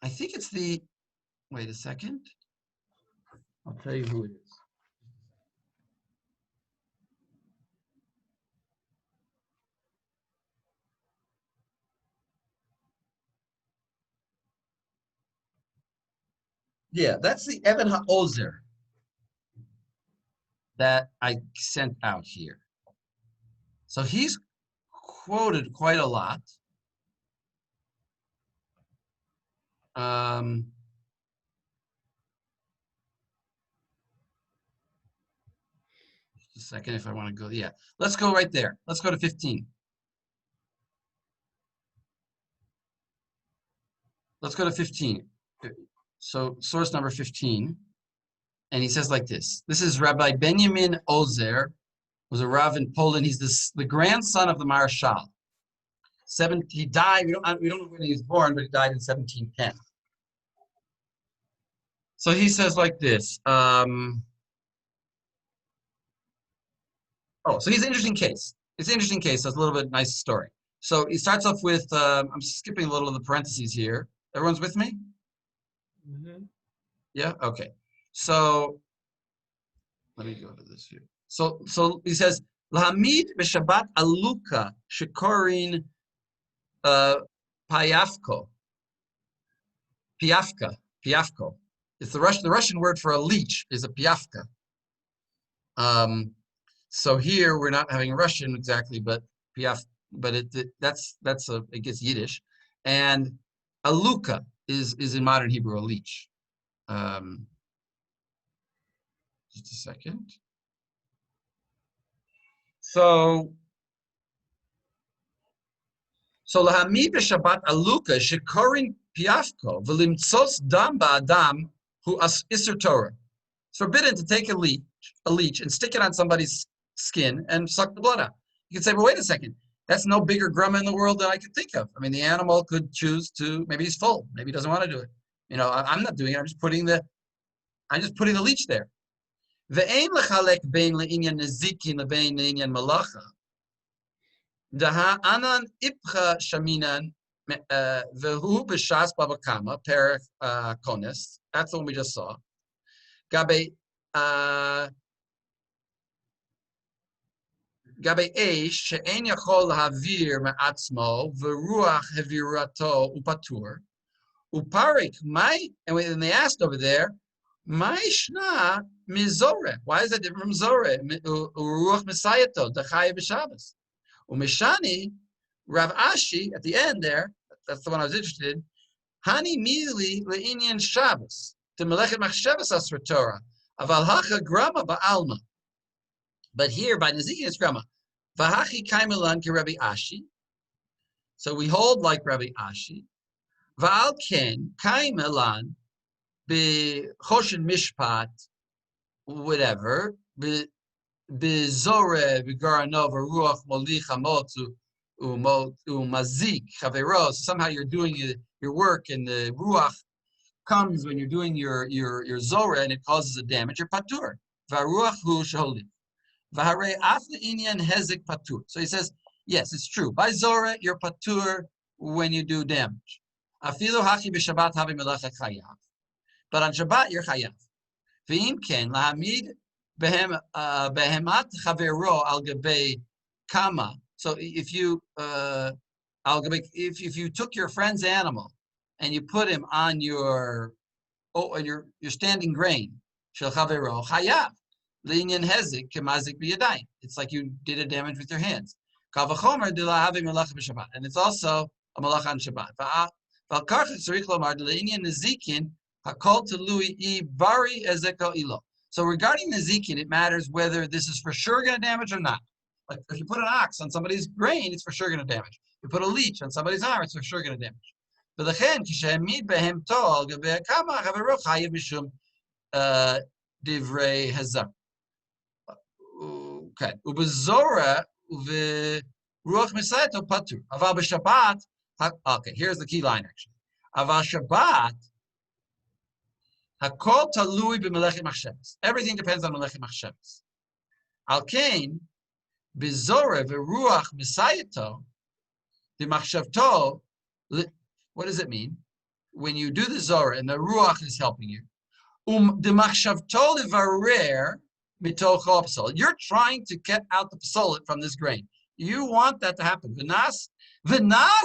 think it's the, wait a second. I'll tell you who it is. Yeah, that's the Evan HaOzer that I sent out here. So he's quoted quite a lot. Just a second if I want to go. Yeah, let's go right there. Let's go to 15. Let's go to 15. So source number 15. And he says like this. This is Rabbi Benjamin Ozer, who's a Rav in Poland. He's the grandson of the Marshal. He died, we don't know when he was born, but he died in 1710. So he says like this. So he's an interesting case. It's an interesting case. It's a little bit nice story. So he starts off with, I'm skipping a little of the parentheses here. Everyone's with me? Mm-hmm. Yeah? Okay. So let me go to this view. So he says, Lahamid b'Shabbat aluka shekorin piafko. It's the Russian word for a leech is a piafka. So here we're not having Russian exactly, but piaf, but it gets Yiddish, and aluka is in modern Hebrew a leech. Just a second. So lahami b'Shabbat aluka shekorin piafko v'limtzos dam ba'adam hu iser Torah. It's forbidden to take a leech and stick it on somebody's skin and suck the blood out. You can say, well, wait a second. That's no bigger grama in the world than I could think of. I mean, the animal could choose to, maybe he's full, maybe he doesn't want to do it. I'm not doing it. I'm just putting the leech there. Ve'ein lechalek bein le'inyan nezikin le'bein le'inyan malacha. Daha anan ipcha shaminan vehu b'shas baba kama perek kones. That's the one we just saw. Gabe eish she'en yachol lahavir me'atzmo v'ruach hevirato upatur uparik mai. And when they asked over there, mai shna mizore. Why is that different from zore? Uruach mesayato dachaya b'Shabbos. Umeshani Rav Ashi at the end there. That's the one I was interested in. Hani mili le'inyan Shabbos to melechet machshavas asra Torah aval hacha grama ba'alma. But here by Nezikin it's grama. Vahachi kaimelan ki Rabbi Ashi. So we hold like Rabbi Ashi. Va'al ken kaimelan b'choshen mishpat whatever. Bezore, Begaranova, Ruach, Molicha, Motu, umazik chavero. Somehow you're doing your work, and the ruach comes when you're doing your zora, and it causes a damage. You're patur. Varuach hu sheholiv. V'harei af le'inyan hezek patur. So he says, yes, it's true. By zora, you're patur when you do damage. Afilu hachi b'Shabbat havi melacha chayav. But on Shabbat, you're chayav. V'im ken lahamid behemat chavero al gabei kama. So if you if you took your friend's animal and you put him on your standing grain, shel chavero chayav le'inyan hezek kemazik b'yadayim. It's like you did a damage with your hands. Kavachomer de lahavi melacha b'Shabbat, and it's also a malacha on Shabbat. V'alkarchik tzarich lomar de le'inyan nezikin hakol telui I bari ezeko ilo. So regarding nezikin, it matters whether this is for sure going to damage or not. Like if you put an ox on somebody's grain, it's for sure going to damage. If you put a leech on somebody's arm, it's for sure going to damage. V'lechen kishehamid behem tol gabei kama chavero chayav mishum divrei hazar. Okay. Ubezora uveruach misayato patur. Aval b'Shabbat. Okay, here's the key line actually. Aval Shabbat. Hakol talui b'melechet machshavos. Everything depends on melechet machshavos. Al kain bezora v'ruach misayato the machshavto. What does it mean? When you do the zora and the ruach is helping you, the machshavto levarer mitocho psol. You're trying to get out the psolit from this grain. You want that to happen. V'nas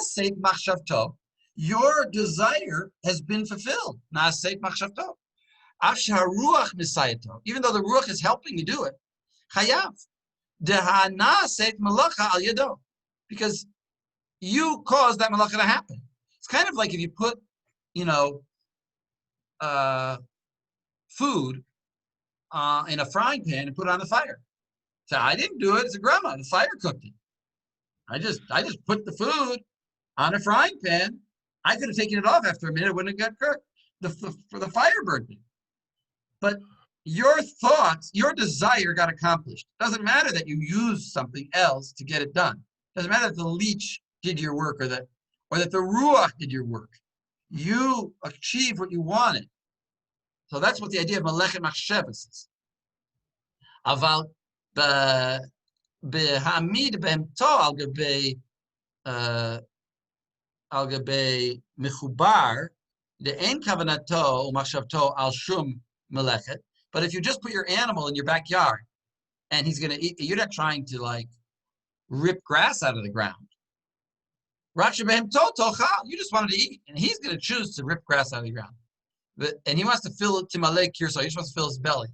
seit machshavto. Your desire has been fulfilled. Nas seit machshavto. Afshar ruach misayato. Even though the ruach is helping you do it, chayav. Dehana seit malacha al yado. Because you caused that malacha to happen. It's kind of like if you put, food in a frying pan and put it on the fire. So I didn't do it. It's a grama. The fire cooked it. I just put the food on a frying pan. I could have taken it off after a minute. It wouldn't have got cooked. The fire burned it. But your thoughts, your desire got accomplished. Doesn't matter that you used something else to get it done. Doesn't matter that the leech did your work or that the ruach did your work. You achieved what you wanted. So that's what the idea of melechet machshavos is. Aval behamid behemto al gabei mechubar de'en kavanato umachshavto al shum melechet. But if you just put your animal in your backyard and he's going to eat, you're not trying to rip grass out of the ground. You just wanted to eat, and he's going to choose to rip grass out of the ground. And he wants to fill it to malek kirso. He just wants to fill his belly.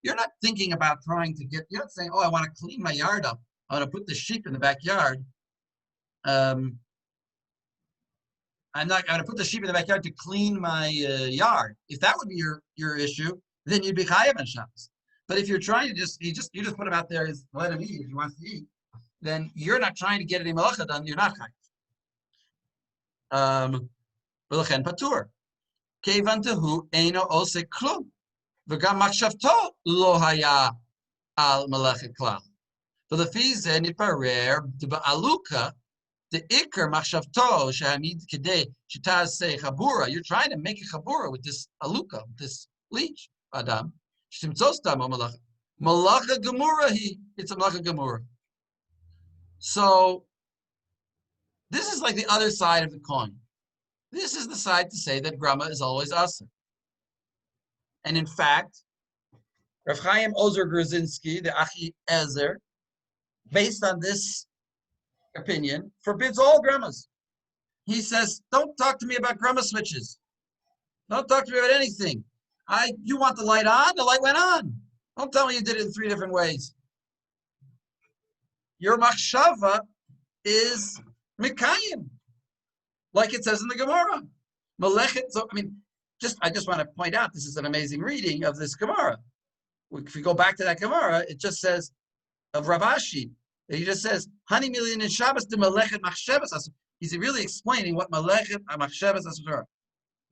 You're not thinking about trying to you're not saying, I want to clean my yard up. I want to put the sheep in the backyard. I'm going to put the sheep in the backyard to clean my yard. If that would be your issue, then you'd be chayav on Shabbos. But if you're trying to you just put him out there and let him eat if he wants to eat, then you're not trying to get any malacha done. You're not chayav. V'lechen patur. Kevan tehu eino osek klum. V'gam machshavto lo haya al melechet klal. V'lefi ze nitbarer ba'aluka the ikar machshavto shehamid kedei shitaz say chabura. You're trying to make a chabura with this aluka, with this leech, adam. Shtimtzos dam malacha. Malacha gemura he. It's a malacha gemura. So this is like the other side of the coin. This is the side to say that grama is always asur. And in fact, Rav Chaim Ozer Grzinski, the Achi Ezer, based on this opinion, forbids all gramas. He says, don't talk to me about grama switches. Don't talk to me about anything. You want the light on? The light went on. Don't tell me you did it in 3 different ways. Your machshava is mikayim, like it says in the Gemara. Melechet. So I just want to point out this is an amazing reading of this Gemara. If we go back to that Gemara, it just says of Rav Ashi. He just says, "Hani million in Shabbos to melechet machshavos." He's really explaining what melechet machshavos asur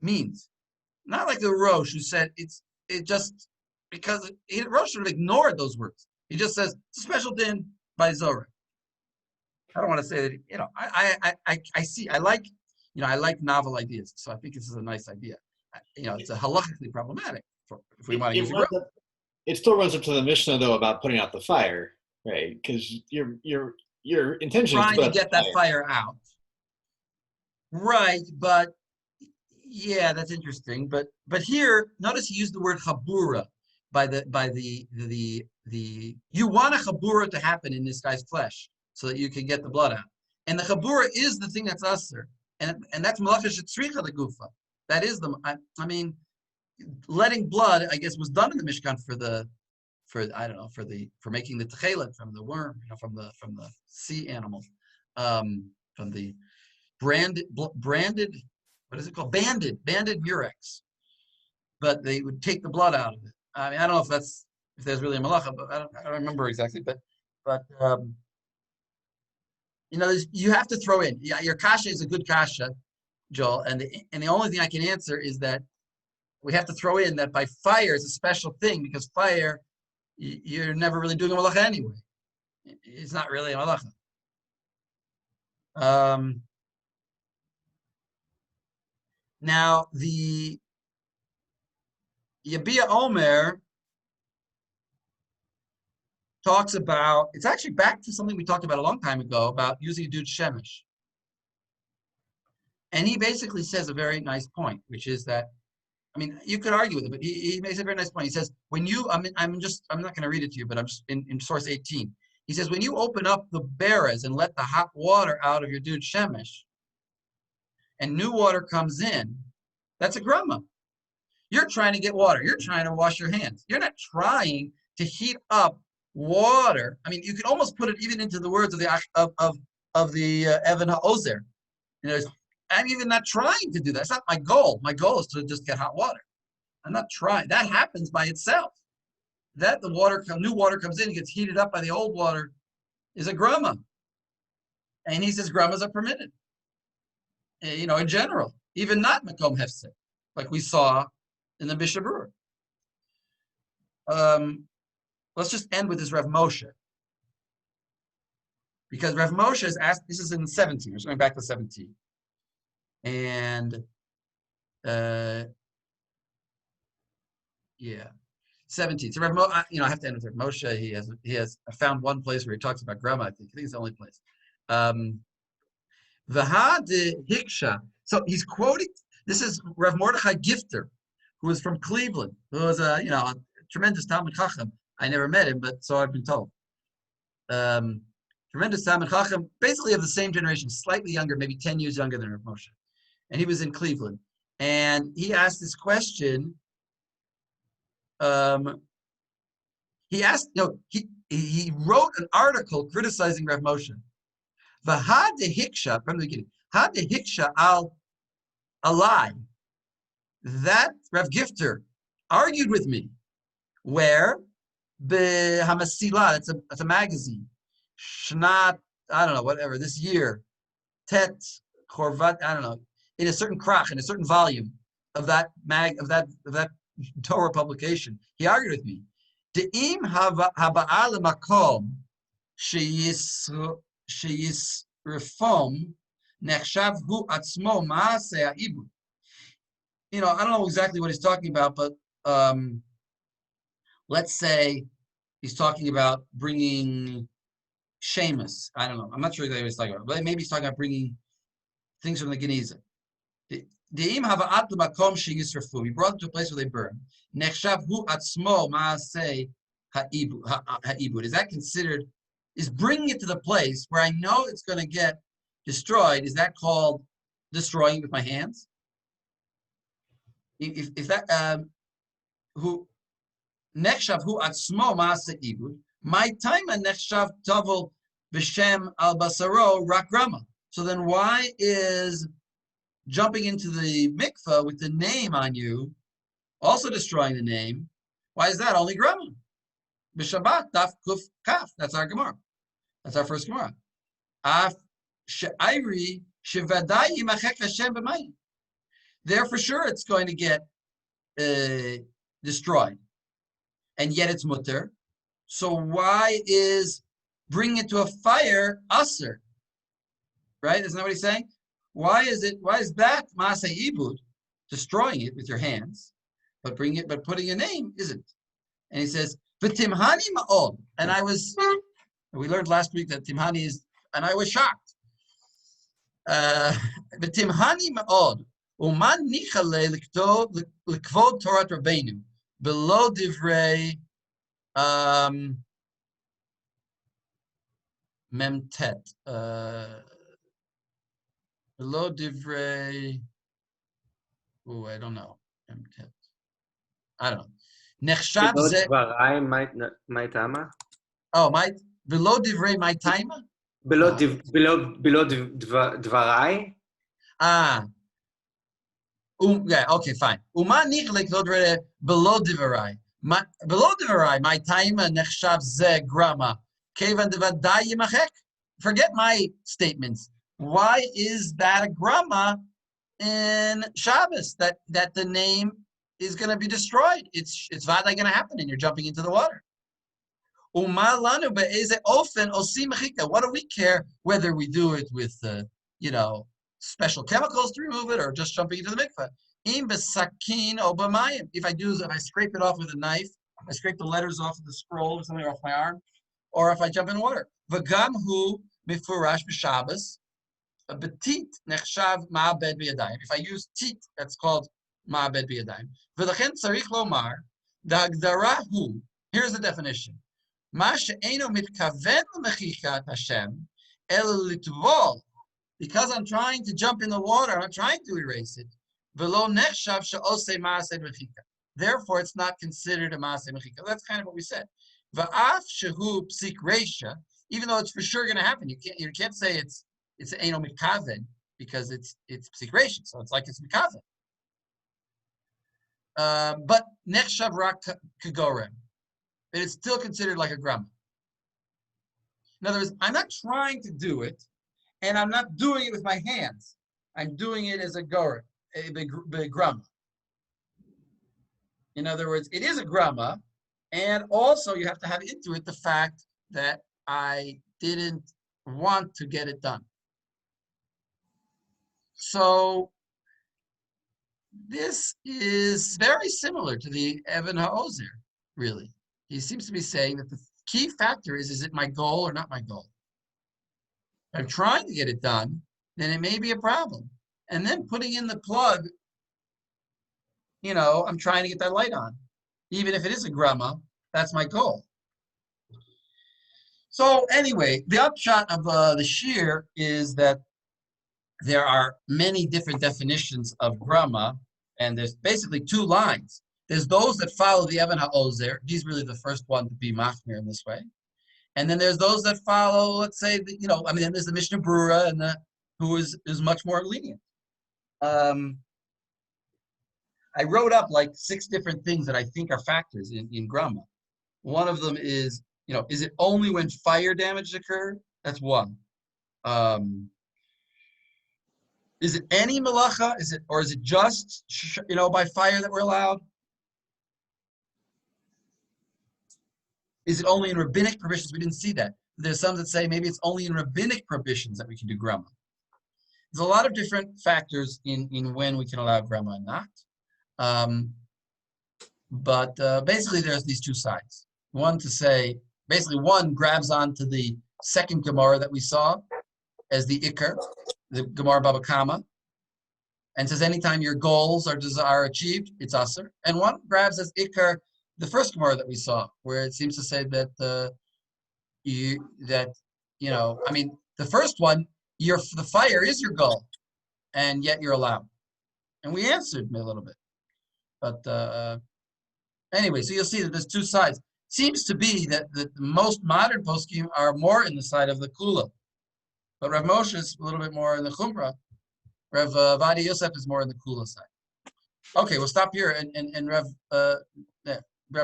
means. Not like the Rosh who said it just because Rosh should have ignored those words. He just says it's a special din by Zorah. I don't want to say that, I see, I like novel ideas. So I think this is a nice idea. It's a halachically problematic if we want to use a growth. It still runs up to the Mishnah though about putting out the fire, right? Because your intention is Trying to get that fire out. Right, but yeah, that's interesting. But here, notice he used the word chabura by the you want a chabura to happen in this guy's flesh so that you can get the blood out. And the chabura is the thing that's usher. And that's malacha shetzricha legufa. That is letting blood, I guess, was done in the Mishkan for making the techelet from the worm, from the sea animal, from the branded, what is it called? Banded murex. But they would take the blood out of it. I mean, I don't know if there's really a malacha, but I don't remember exactly. But you have to throw in. Yeah, your kasha is a good kasha, Joel, and the only thing I can answer is that we have to throw in that by fire is a special thing because fire, you're never really doing a malacha anyway. It's not really a malacha. Now the Yabia Omer talks about, it's actually back to something we talked about a long time ago about using a dude shemesh. And he basically says a very nice point, which is that, you could argue with it, but he makes a very nice point. He says, when you, I'm not going to read it to you, but I'm just in source 18. He says, when you open up the beres and let the hot water out of your dude shemesh, and new water comes in, that's a grama. You're trying to get water. You're trying to wash your hands. You're not trying to heat up water. You can almost put it even into the words of the Evan HaOzer. I'm even not trying to do that. That's not my goal. My goal is to just get hot water. I'm not trying. That happens by itself. That the new water comes in and gets heated up by the old water is a grama. And he says gramas are permitted. In general, even not makom hefsek, like we saw in the Mishabur. Let's just end with this Rav Moshe. Because Rav Moshe is asked, this is in 17, we're going back to 17. And 17. So Rav Moshe, I have to end with Rav Moshe. He has found one place where he talks about Grama, I think it's the only place. Vaha de Hiksha. So he's quoting, this is Rav Mordechai Gifter, who is from Cleveland, who was a tremendous Talmud Chacham. I never met him, but so I've been told. Tremendous Talmud Chacham, basically of the same generation, slightly younger, maybe 10 years younger than Rav Moshe. And he was in Cleveland. And he asked this question. He wrote an article criticizing Rav Moshe. V'ha de hiksha, from the beginning, ha de hiksha al alai. That Rav Gifter argued with me. Where? Be Hamasila, it's a magazine. Shnat, I don't know, whatever, this year. Tet, Korvat, I don't know, in a certain krach, in a certain volume of that Torah publication. He argued with me. De'im haba'al makom sheyis reform nechshav hu atzmo ma'aseh ha'ibud. I don't know exactly what he's talking about, but let's say he's talking about bringing Sheamus. I don't know. I'm not sure exactly what he's talking about, but maybe he's talking about bringing things from the Geniza. De'im hava'at l'makom sheyisrafu. He brought them to a place where they burn. Nechshav hu atzmo ma'aseh ha'ibud. Is that considered, is bringing it to the place where I know it's going to get destroyed, is that called destroying it with my hands? If that, who, nechshav hu atzmo ma'aseh ibud, my time and nechshav tavel b'shem al basaro rak grama. So then why is jumping into the mikveh with the name on you also destroying the name? Why is that only grama? B'Shabbat daf kuf kaf. That's our Gemara. That's our first Gemara. Af she'ayri shevadai yimachek Hashem b'mayim. There for sure it's going to get destroyed. And yet it's mutter. So why is bringing it to a fire usher? right? Isn't that what he's saying? Why is that Maaseh Ibud, destroying it with your hands, but putting a name isn't? And he says, V'timhani ma'od. And we learned last week that Timhani is, and I was shocked. V'timhani ma'od. Uman nichale l'kvod Torah Rabbeinu. Below divrei memtet. Below divrei. Oh, I don't know. Memtet. I don't know. Nechshav ze. My tama. Oh, below divrei my timer. Below dvarai. Yeah, okay, fine. Uma nichlek below divarai. Below divarai, my timer nechshav ze grama. Kevan devadai yimachek. Forget my statements. Why is that a grama in Shabbos? That the name is going to be destroyed. It's vaday going to happen, and you're jumping into the water. Uma lanu be'eze ofen osim mechika. What do we care whether we do it with special chemicals to remove it, or just jumping into the mikveh? Im besakin o b'mayim. If I scrape it off with a knife, I scrape the letters off of the scroll or something off my arm, or if I jump in water. V'gam hu mifurash b'Shabbos. A betit nechshav ma'abed b'yadayim. If I use tit, that's called ma'abed b'yadayim. V'lachen tzarich lomar da'agdara hu. Here's the definition. Ma she'eno mitkaven l'mechichat Hashem el litvol. Because I'm trying to jump in the water, I'm trying to erase it. V'lo nechshav she'osei ma'aseh mechika. Therefore, it's not considered a ma'aseh mechika. That's kind of what we said. Va'af shehu psik reisha. Even though it's for sure going to happen, you can't say it's eno mikaven because it's psik reisha. So it's like it's mikaven. But nechshav rak kagorem. It's still considered like a grama. In other words, I'm not trying to do it, and I'm not doing it with my hands. I'm doing it as a gorem, a big grama. In other words, it is a grama, and also you have to have into it the fact that I didn't want to get it done. So this is very similar to the Even HaOzer, really. He seems to be saying that the key factor is it my goal or not my goal? If I'm trying to get it done, then it may be a problem. And then putting in the plug, I'm trying to get that light on. Even if it is a grama, that's my goal. So anyway, the upshot of the Shiur is that there are many different definitions of grama, and there's basically two lines. There's those that follow the Even HaOzer. He's really the first one to be machmir in this way. And then there's those that follow, let's say, there's the Mishnah Brura, and who is much more lenient. I wrote up like 6 different things that I think are factors in grama. One of them is it only when fire damage occurred? That's one. Is it any malacha? Is it just by fire that we're allowed? Is it only in rabbinic prohibitions? We didn't see that. There's some that say maybe it's only in rabbinic prohibitions that we can do grama. There's a lot of different factors in when we can allow grama and not. But basically there's these two sides. One to say, basically one grabs onto the second Gemara that we saw as the Iker, the Gemara Baba Kama, and says anytime your goals are achieved, it's Aser. And one grabs as Iker the first Gemara that we saw, where it seems to say that the first one, the fire is your goal, and yet you're allowed. And we answered a little bit. But anyway, so you'll see that there's two sides. Seems to be that the most modern poskim are more in the side of the Kula. But Rav Moshe is a little bit more in the Chumrah. Rav Vadi Yosef is more in the Kula side. Okay, we'll stop here. And Rav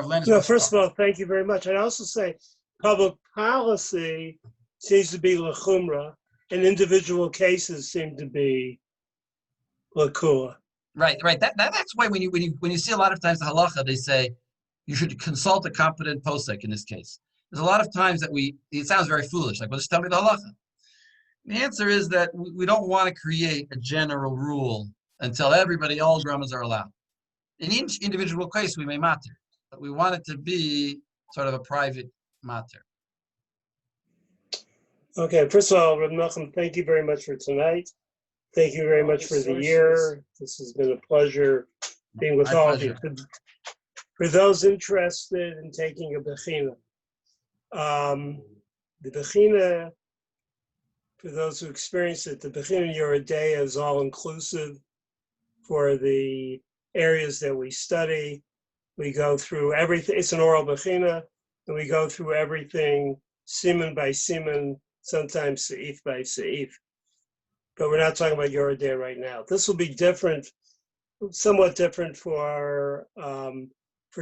Len is first of all, thank you very much. I'd also say public policy seems to be l'chumra, and individual cases seem to be l'kula. Right. That's why when you see a lot of times the halacha, they say you should consult a competent posek in this case. There's a lot of times that it sounds very foolish, like, well, just tell me the halacha. The answer is that we don't want to create a general rule and tell everybody all gramas are allowed. In each individual case, we may matter, but we want it to be sort of a private matter. Okay, first of all, Reb Nachum, thank you very much for tonight. Thank you very much for the year. This has been a pleasure being with all of you. For those interested in taking a bechina, the bechina, for those who experience it, the bechina Yoredeya is all inclusive for the areas that we study. We go through everything. It's an oral bechina, and we go through everything siman by siman, sometimes seif by seif. But we're not talking about Yoredeya right now. This will be different, somewhat different for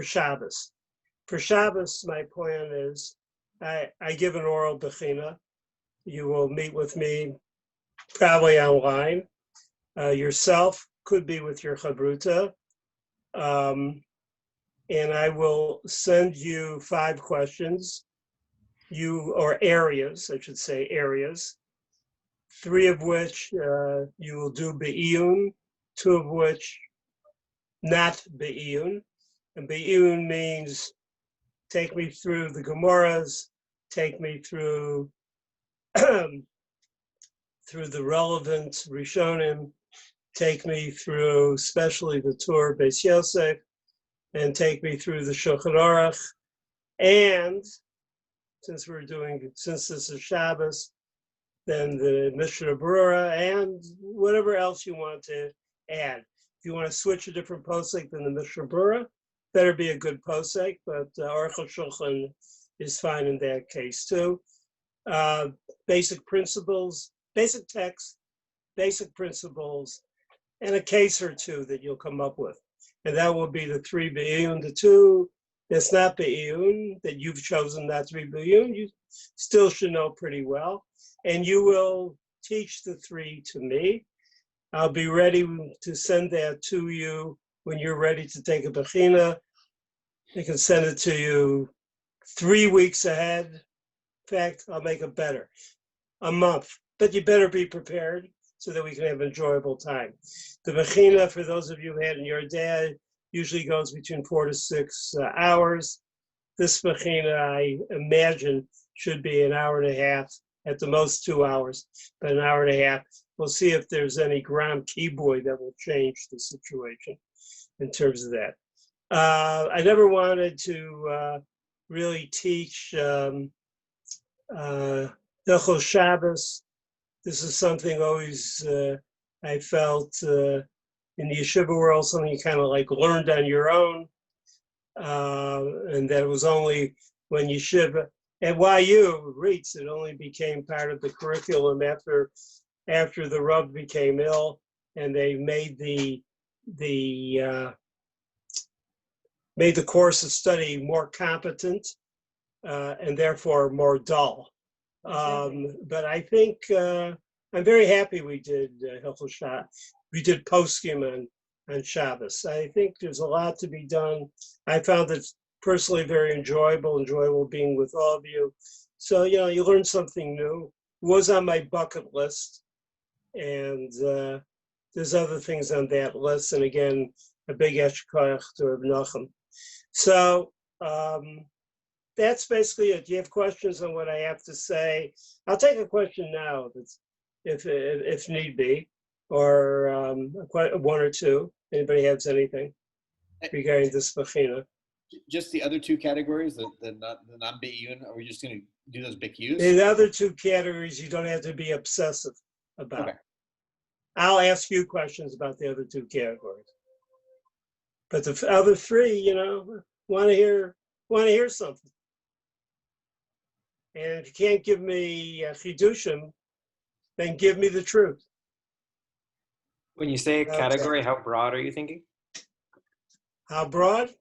Shabbos. For Shabbos, my plan is I give an oral bechina. You will meet with me probably online. Yourself could be with your chabruta. And I will send you 5 questions, or areas, I should say areas, 3 of which you will do be'iyun, 2 of which not be'iyun. And be'iyun means take me through the Gemaras, take me through through the relevant Rishonim, take me through especially the Torah Beis Yosef, and take me through the Shulchan Aruch. And since this is Shabbos, then the Mishnah Berurah and whatever else you want to add. If you want to switch a different posek than the Mishnah Berurah, better be a good posek, but Aruch HaShulchan is fine in that case too. Basic principles, basic text, basic principles, and a case or 2 that you'll come up with. And that will be the 3 be'iyun, the 2 that's not be'iyun, that you've chosen not to be be'iyun, you still should know pretty well. And you will teach the 3 to me. I'll be ready to send that to you when you're ready to take a bechina. I can send it to you 3 weeks ahead. In fact, I'll make it better, a month. But you better be prepared so that we can have enjoyable time. The bechina, for those of you who had in your day, usually goes between 4 to 6 hours. This bechina, I imagine, should be an hour and a half, at the most 2 hours, but an hour and a half. We'll see if there's any gram keyboard that will change the situation in terms of that. I never wanted to really teach Hilchot Shabbos. This is something always I felt in the yeshiva world, something you kind of like learned on your own. And that it was only when yeshiva, at YU, REITs, it only became part of the curriculum after the Rav became ill, and they made the course of study more competent and therefore more dull. But I think I'm very happy we did Hilchot Shabbos. We did poskim on Shabbos. I think there's a lot to be done. I found it personally very enjoyable being with all of you. So, you learn something new. It was on my bucket list, and there's other things on that list. And again, a big eshkoyach to Reb Nachum. So that's basically it. Do you have questions on what I have to say? I'll take a question now, if need be, or 1 or 2. Anybody has anything regarding this bechina? Just the other 2 categories, the non-be'iyun, are we just going to do those bikuyus? The other 2 categories, you don't have to be obsessive about. Okay. I'll ask you questions about the other 2 categories. But the other 3, want to hear something. And if you can't give me chidushim, then give me the truth. When you say a category, how broad are you thinking? How broad?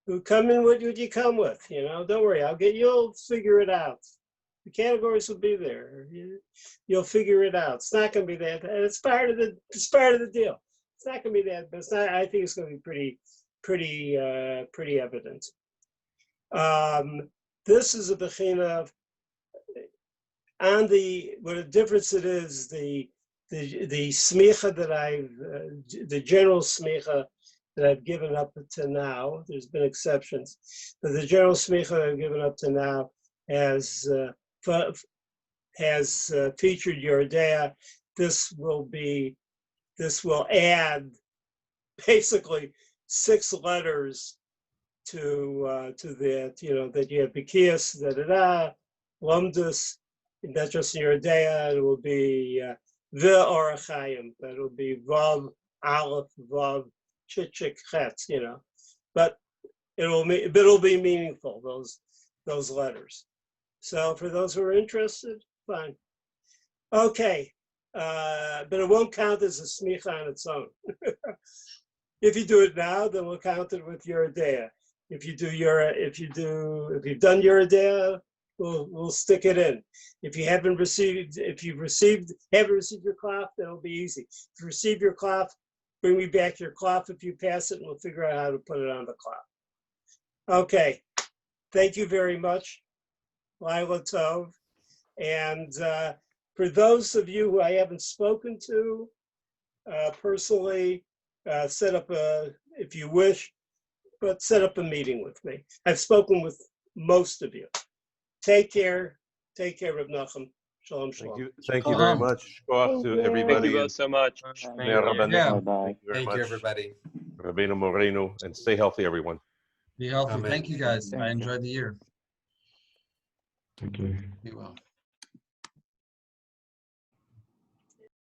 You come in what you come with, Don't worry, you'll figure it out. The categories will be there. You'll figure it out. It's not going to be that. It's part of the deal. It's not going to be that, but it's not. I think it's going to be pretty evident. This is a bechina. on the, what a difference it is, the smicha that the general smicha that I've given up to now, there's been exceptions, but the general smicha that I've given up to now has featured Yordea. This will add basically 6 letters to that, that you have Bekias, Lumdus, not just Yordea, it will be the Orachayim, that will be Vav, Aleph, Vav, Chichik, Chetz, but it'll be meaningful, those letters. So for those who are interested, fine. Okay, but it won't count as a smicha on its own. If you do it now, then we'll count it with Yordea. If you've done Yordea, we'll stick it in. If you haven't received your cloth, then it'll be easy. If you receive your cloth, bring me back your cloth if you pass it, and we'll figure out how to put it on the cloth. Okay, thank you very much. Laila Tov. And for those of you who I haven't spoken to personally, set up if you wish, but set up a meeting with me. I've spoken with most of you. Take care. Take care, Reb Nachum. Shalom, shalom. Thank you very much. Go off to everybody. Thank you both so much. Thank you very Thank much. you, everybody. Rabbeinu Morenu, and stay healthy, everyone. Be healthy. Amen. Thank you, guys. I enjoyed the year. Thank you. Be well.